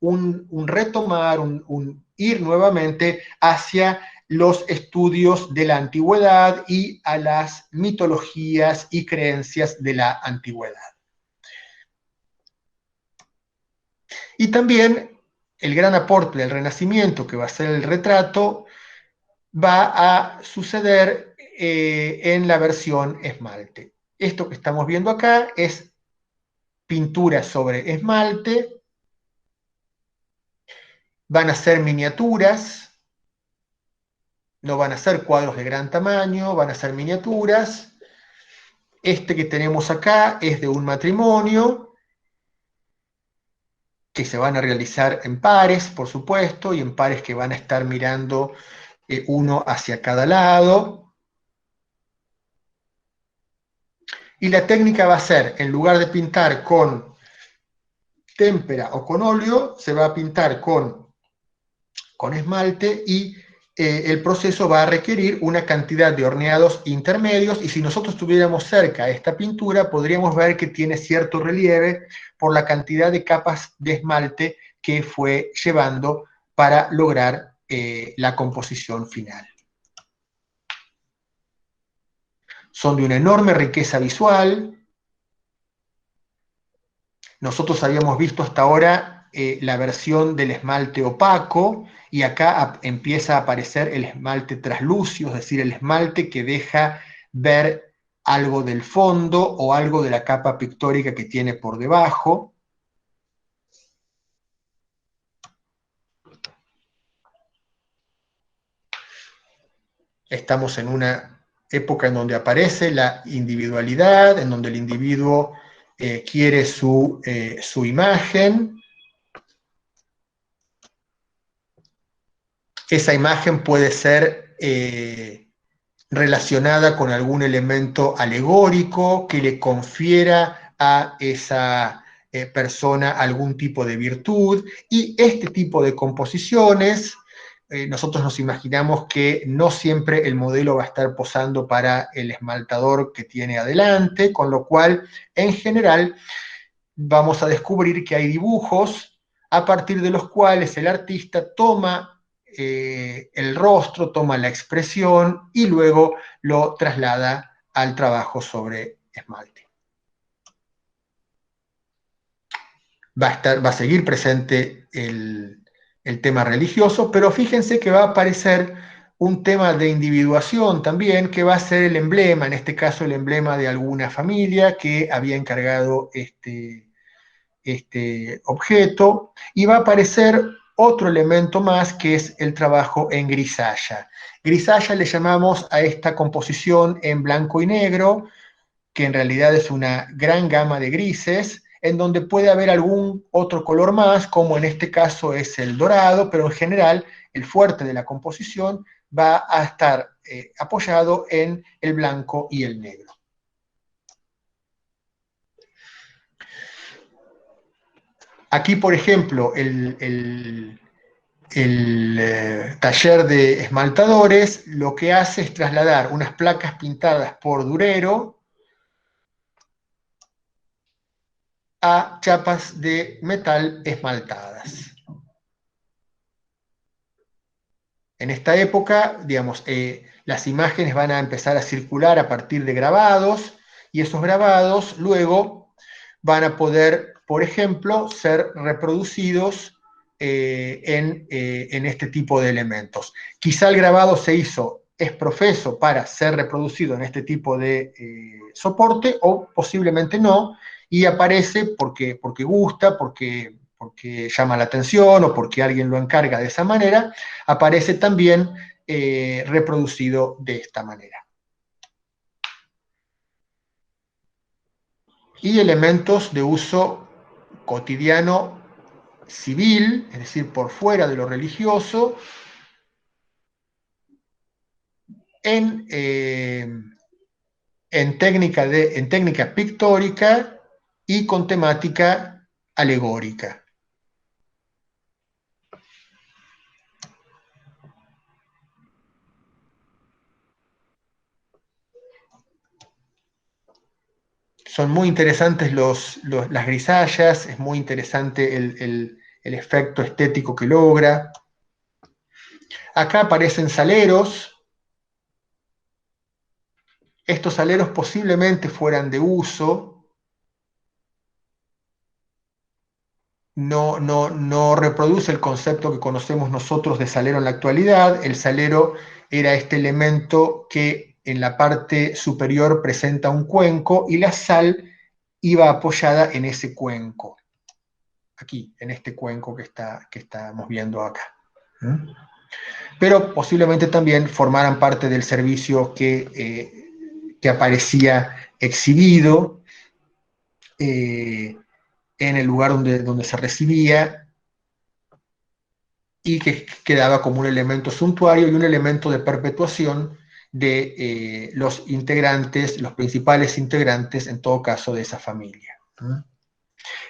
un retomar, un ir nuevamente hacia los estudios de la antigüedad y a las mitologías y creencias de la antigüedad. Y también el gran aporte del Renacimiento, que va a ser el retrato, va a suceder en la versión esmalte. Esto que estamos viendo acá es pintura sobre esmalte, van a ser miniaturas, no van a ser cuadros de gran tamaño, van a ser miniaturas. Este que tenemos acá es de un matrimonio, que se van a realizar en pares, por supuesto, y en pares que van a estar mirando uno hacia cada lado. Y la técnica va a ser, en lugar de pintar con témpera o con óleo, se va a pintar con esmalte y el proceso va a requerir una cantidad de horneados intermedios y si nosotros estuviéramos cerca de esta pintura podríamos ver que tiene cierto relieve por la cantidad de capas de esmalte que fue llevando para lograr la composición final. Son de una enorme riqueza visual. Nosotros habíamos visto hasta ahora la versión del esmalte opaco y acá empieza a aparecer el esmalte traslúcido, es decir, el esmalte que deja ver algo del fondo o algo de la capa pictórica que tiene por debajo. Estamos en una época en donde aparece la individualidad, en donde el individuo quiere su imagen. Esa imagen puede ser relacionada con algún elemento alegórico que le confiera a esa persona algún tipo de virtud, y este tipo de composiciones, nosotros nos imaginamos que no siempre el modelo va a estar posando para el esmaltador que tiene adelante, con lo cual, en general, vamos a descubrir que hay dibujos a partir de los cuales el artista toma el rostro, toma la expresión y luego lo traslada al trabajo sobre esmalte. Va a seguir presente el tema religioso, pero fíjense que va a aparecer un tema de individuación también, que va a ser el emblema, en este caso el emblema de alguna familia que había encargado este objeto, y va a aparecer otro elemento más que es el trabajo en grisalla. Grisalla le llamamos a esta composición en blanco y negro, que en realidad es una gran gama de grises, en donde puede haber algún otro color más, como en este caso es el dorado, pero en general el fuerte de la composición va a estar apoyado en el blanco y el negro. Aquí, por ejemplo, el taller de esmaltadores lo que hace es trasladar unas placas pintadas por Durero a chapas de metal esmaltadas. En esta época, digamos, las imágenes van a empezar a circular a partir de grabados y esos grabados luego van a poder, por ejemplo, ser reproducidos en este tipo de elementos. Quizá el grabado se hizo es profeso para ser reproducido en este tipo de soporte o posiblemente no, y aparece porque gusta, porque llama la atención o porque alguien lo encarga de esa manera, aparece también reproducido de esta manera. Y elementos de uso cotidiano civil, es decir, por fuera de lo religioso, en técnica pictórica y con temática alegórica. Son muy interesantes las grisallas, es muy interesante el efecto estético que logra. Acá aparecen saleros. Estos saleros posiblemente fueran de uso. No reproduce el concepto que conocemos nosotros de salero en la actualidad. El salero era este elemento que en la parte superior presenta un cuenco y la sal iba apoyada en ese cuenco. Aquí, en este cuenco que estamos viendo acá. Pero posiblemente también formaran parte del servicio que aparecía exhibido en el lugar donde se recibía y que quedaba como un elemento suntuario y un elemento de perpetuación de los integrantes, los principales integrantes, en todo caso, de esa familia.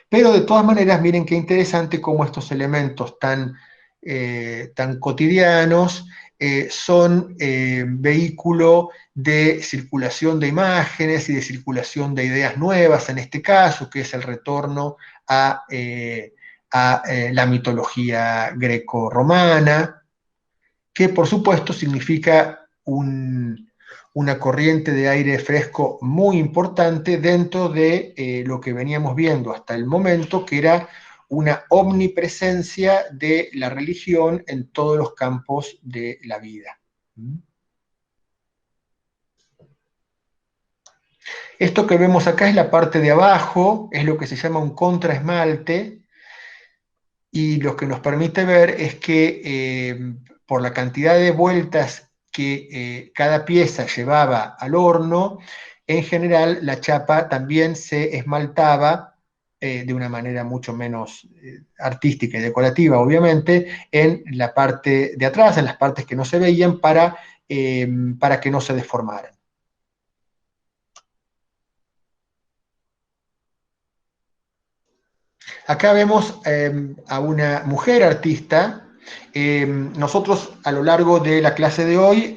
Pero de todas maneras, miren qué interesante cómo estos elementos tan cotidianos son vehículo de circulación de imágenes y de circulación de ideas nuevas, en este caso, que es el retorno a la mitología greco-romana, que por supuesto significa una corriente de aire fresco muy importante dentro de lo que veníamos viendo hasta el momento, que era una omnipresencia de la religión en todos los campos de la vida. Esto que vemos acá es la parte de abajo, es lo que se llama un contraesmalte, y lo que nos permite ver es que por la cantidad de vueltas que cada pieza llevaba al horno, en general la chapa también se esmaltaba de una manera mucho menos artística y decorativa, obviamente, en la parte de atrás, en las partes que no se veían, para que no se deformaran. Acá vemos a una mujer artista. Nosotros a lo largo de la clase de hoy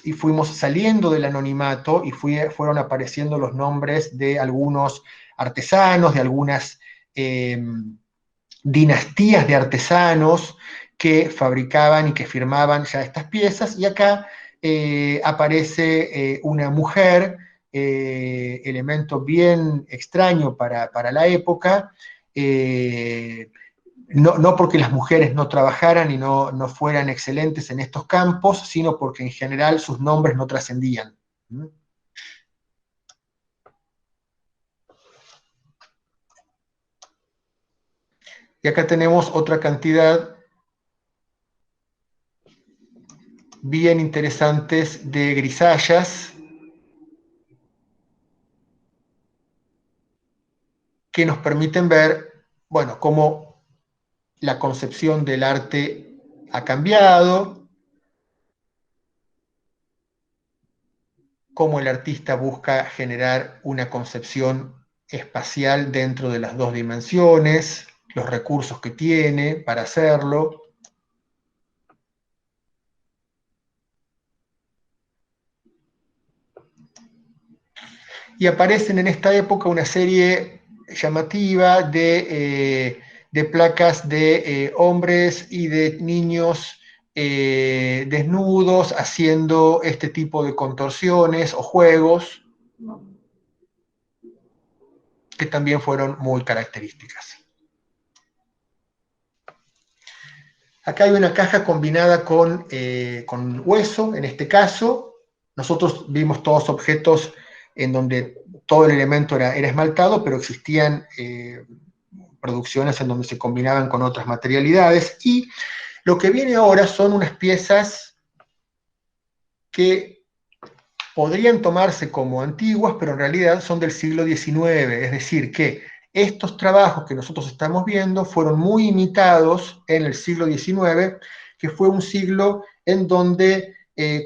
y fuimos saliendo del anonimato y fueron apareciendo los nombres de algunos artesanos, de algunas dinastías de artesanos que fabricaban y que firmaban ya estas piezas, y acá aparece una mujer, elemento bien extraño para la época. No porque las mujeres no trabajaran y no fueran excelentes en estos campos, sino porque en general sus nombres no trascendían. Y acá tenemos otra cantidad bien interesantes de grisallas que nos permiten ver, bueno, cómo la concepción del arte ha cambiado, cómo el artista busca generar una concepción espacial dentro de las dos dimensiones, los recursos que tiene para hacerlo. Y aparecen en esta época una serie llamativa de placas de hombres y de niños desnudos haciendo este tipo de contorsiones o juegos que también fueron muy características. Acá hay una caja combinada con hueso, en este caso. Nosotros vimos todos objetos en donde todo el elemento era esmaltado, pero existían producciones en donde se combinaban con otras materialidades. Y lo que viene ahora son unas piezas que podrían tomarse como antiguas, pero en realidad son del siglo XIX, es decir, que estos trabajos que nosotros estamos viendo fueron muy imitados en el siglo XIX, que fue un siglo en donde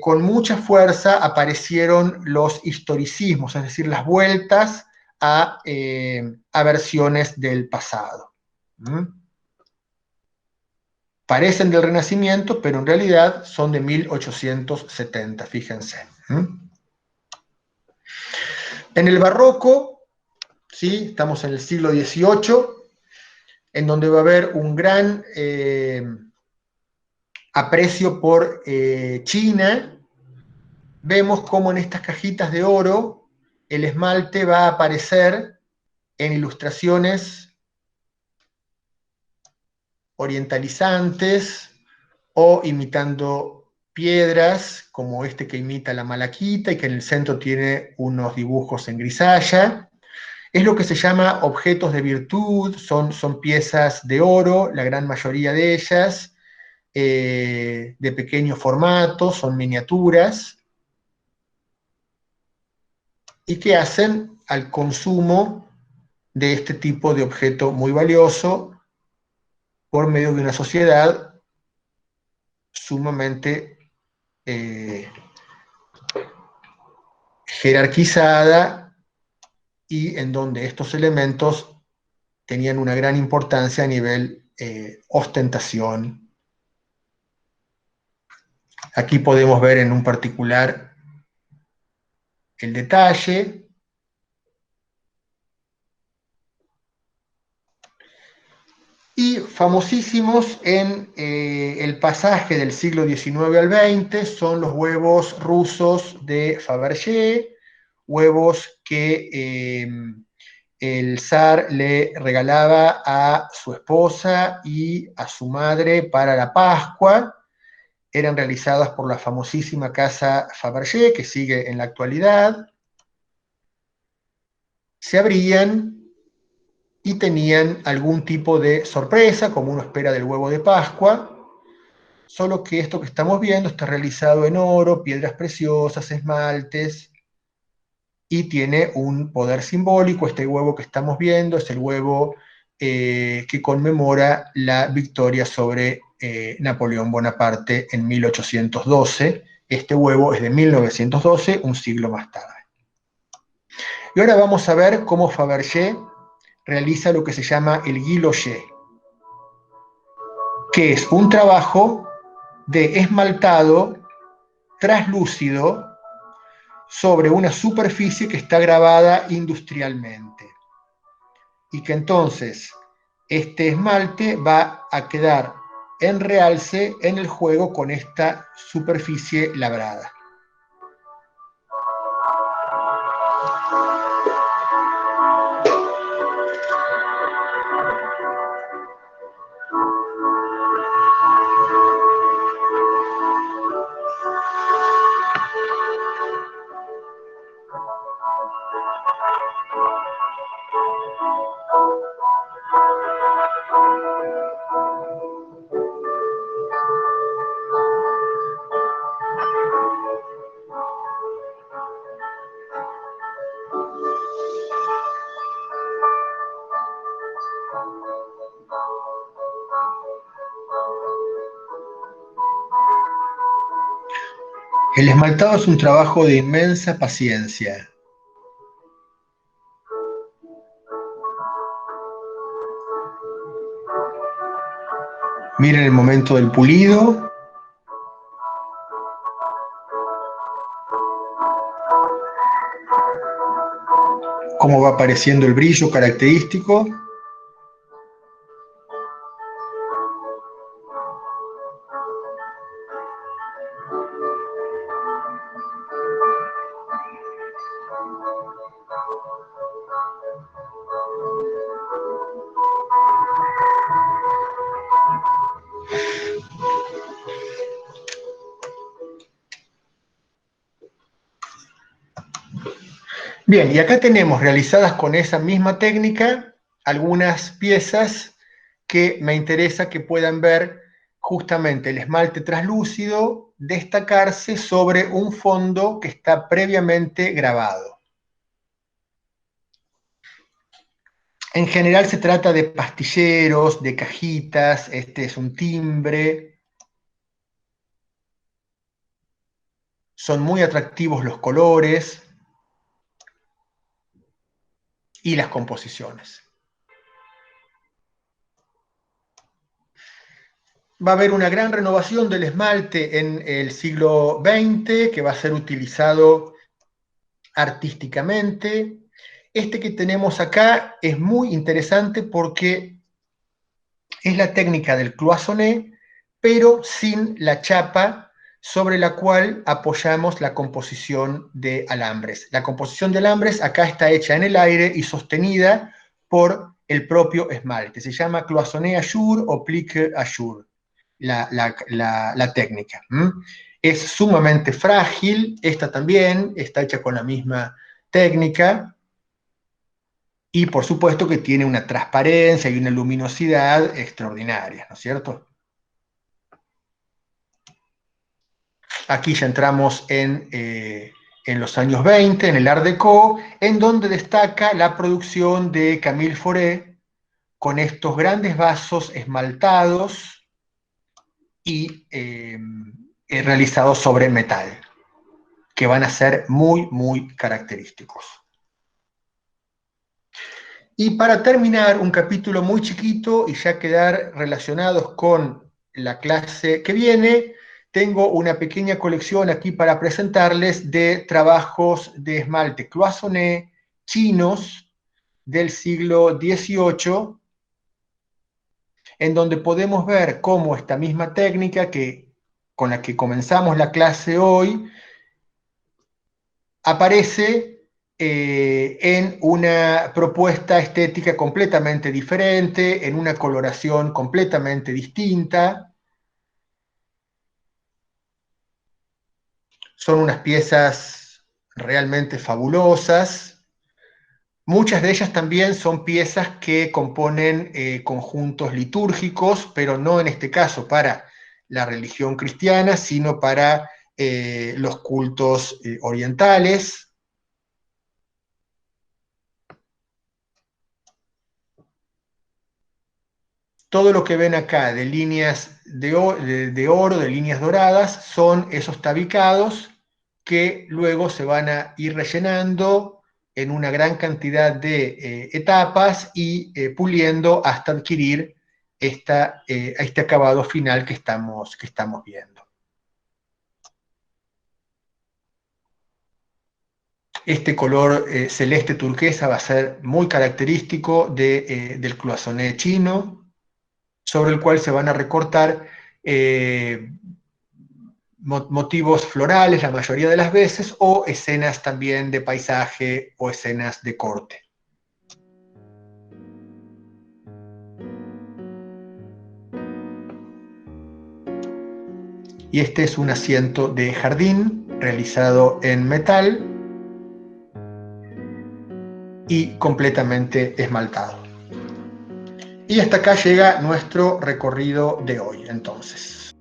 con mucha fuerza aparecieron los historicismos, es decir, las vueltas a versiones del pasado. Parecen del Renacimiento, pero en realidad son de 1870, fíjense. En el barroco ¿sí? Estamos en el siglo XVIII, en donde va a haber un gran aprecio por China. Vemos cómo en estas cajitas de oro el esmalte va a aparecer en ilustraciones orientalizantes o imitando piedras, como este que imita la malaquita y que en el centro tiene unos dibujos en grisalla. Es lo que se llama objetos de virtud, son piezas de oro, la gran mayoría de ellas, de pequeño formato, son miniaturas, y que hacen al consumo de este tipo de objeto muy valioso por medio de una sociedad sumamente jerarquizada y en donde estos elementos tenían una gran importancia a nivel ostentación. Aquí podemos ver en un particular el detalle. Y famosísimos en el pasaje del siglo XIX al XX son los huevos rusos de Fabergé, huevos que el zar le regalaba a su esposa y a su madre para la Pascua. Eran realizadas por la famosísima casa Fabergé, que sigue en la actualidad. Se abrían y tenían algún tipo de sorpresa, como uno espera del huevo de Pascua, solo que esto que estamos viendo está realizado en oro, piedras preciosas, esmaltes, y tiene un poder simbólico. Este huevo que estamos viendo es el huevo que conmemora la victoria sobre Napoleón Bonaparte en 1812. Este huevo es de 1912, un siglo más tarde. Y ahora vamos a ver cómo Fabergé realiza lo que se llama el guilloché, que es un trabajo de esmaltado traslúcido sobre una superficie que está grabada industrialmente. Y que entonces este esmalte va a quedar en realce en el juego con esta superficie labrada. El esmaltado es un trabajo de inmensa paciencia. Miren el momento del pulido. Cómo va apareciendo el brillo característico. Bien, y acá tenemos realizadas con esa misma técnica algunas piezas que me interesa que puedan ver justamente el esmalte translúcido destacarse sobre un fondo que está previamente grabado. En general se trata de pastilleros, de cajitas, este es un timbre. Son muy atractivos los colores y las composiciones. Va a haber una gran renovación del esmalte en el siglo XX, que va a ser utilizado artísticamente, Este que tenemos acá es muy interesante porque es la técnica del cloisonné, pero sin la chapa sobre la cual apoyamos la composición de alambres. La composición de alambres acá está hecha en el aire y sostenida por el propio esmalte. Se llama cloisonné à jour o plique à jour, la técnica. Es sumamente frágil, esta también está hecha con la misma técnica, y por supuesto que tiene una transparencia y una luminosidad extraordinarias, ¿no es cierto? Aquí ya entramos en los años 20, en el Art Deco, en donde destaca la producción de Camille Fauré con estos grandes vasos esmaltados y realizados sobre metal, que van a ser muy, muy característicos. Y para terminar, un capítulo muy chiquito y ya quedar relacionados con la clase que viene, tengo una pequeña colección aquí para presentarles de trabajos de esmalte cloisonné chinos del siglo XVIII, en donde podemos ver cómo esta misma técnica con la que comenzamos la clase hoy aparece en una propuesta estética completamente diferente, en una coloración completamente distinta. Son unas piezas realmente fabulosas. Muchas de ellas también son piezas que componen conjuntos litúrgicos, pero no en este caso para la religión cristiana, sino para los cultos orientales. Todo lo que ven acá de líneas de oro, de líneas doradas, son esos tabicados que luego se van a ir rellenando en una gran cantidad de etapas y puliendo hasta adquirir este acabado final que estamos viendo. Este color celeste turquesa va a ser muy característico del cloisonné chino, sobre el cual se van a recortar motivos florales la mayoría de las veces, o escenas también de paisaje o escenas de corte. Y este es un asiento de jardín realizado en metal y completamente esmaltado. Y hasta acá llega nuestro recorrido de hoy, entonces.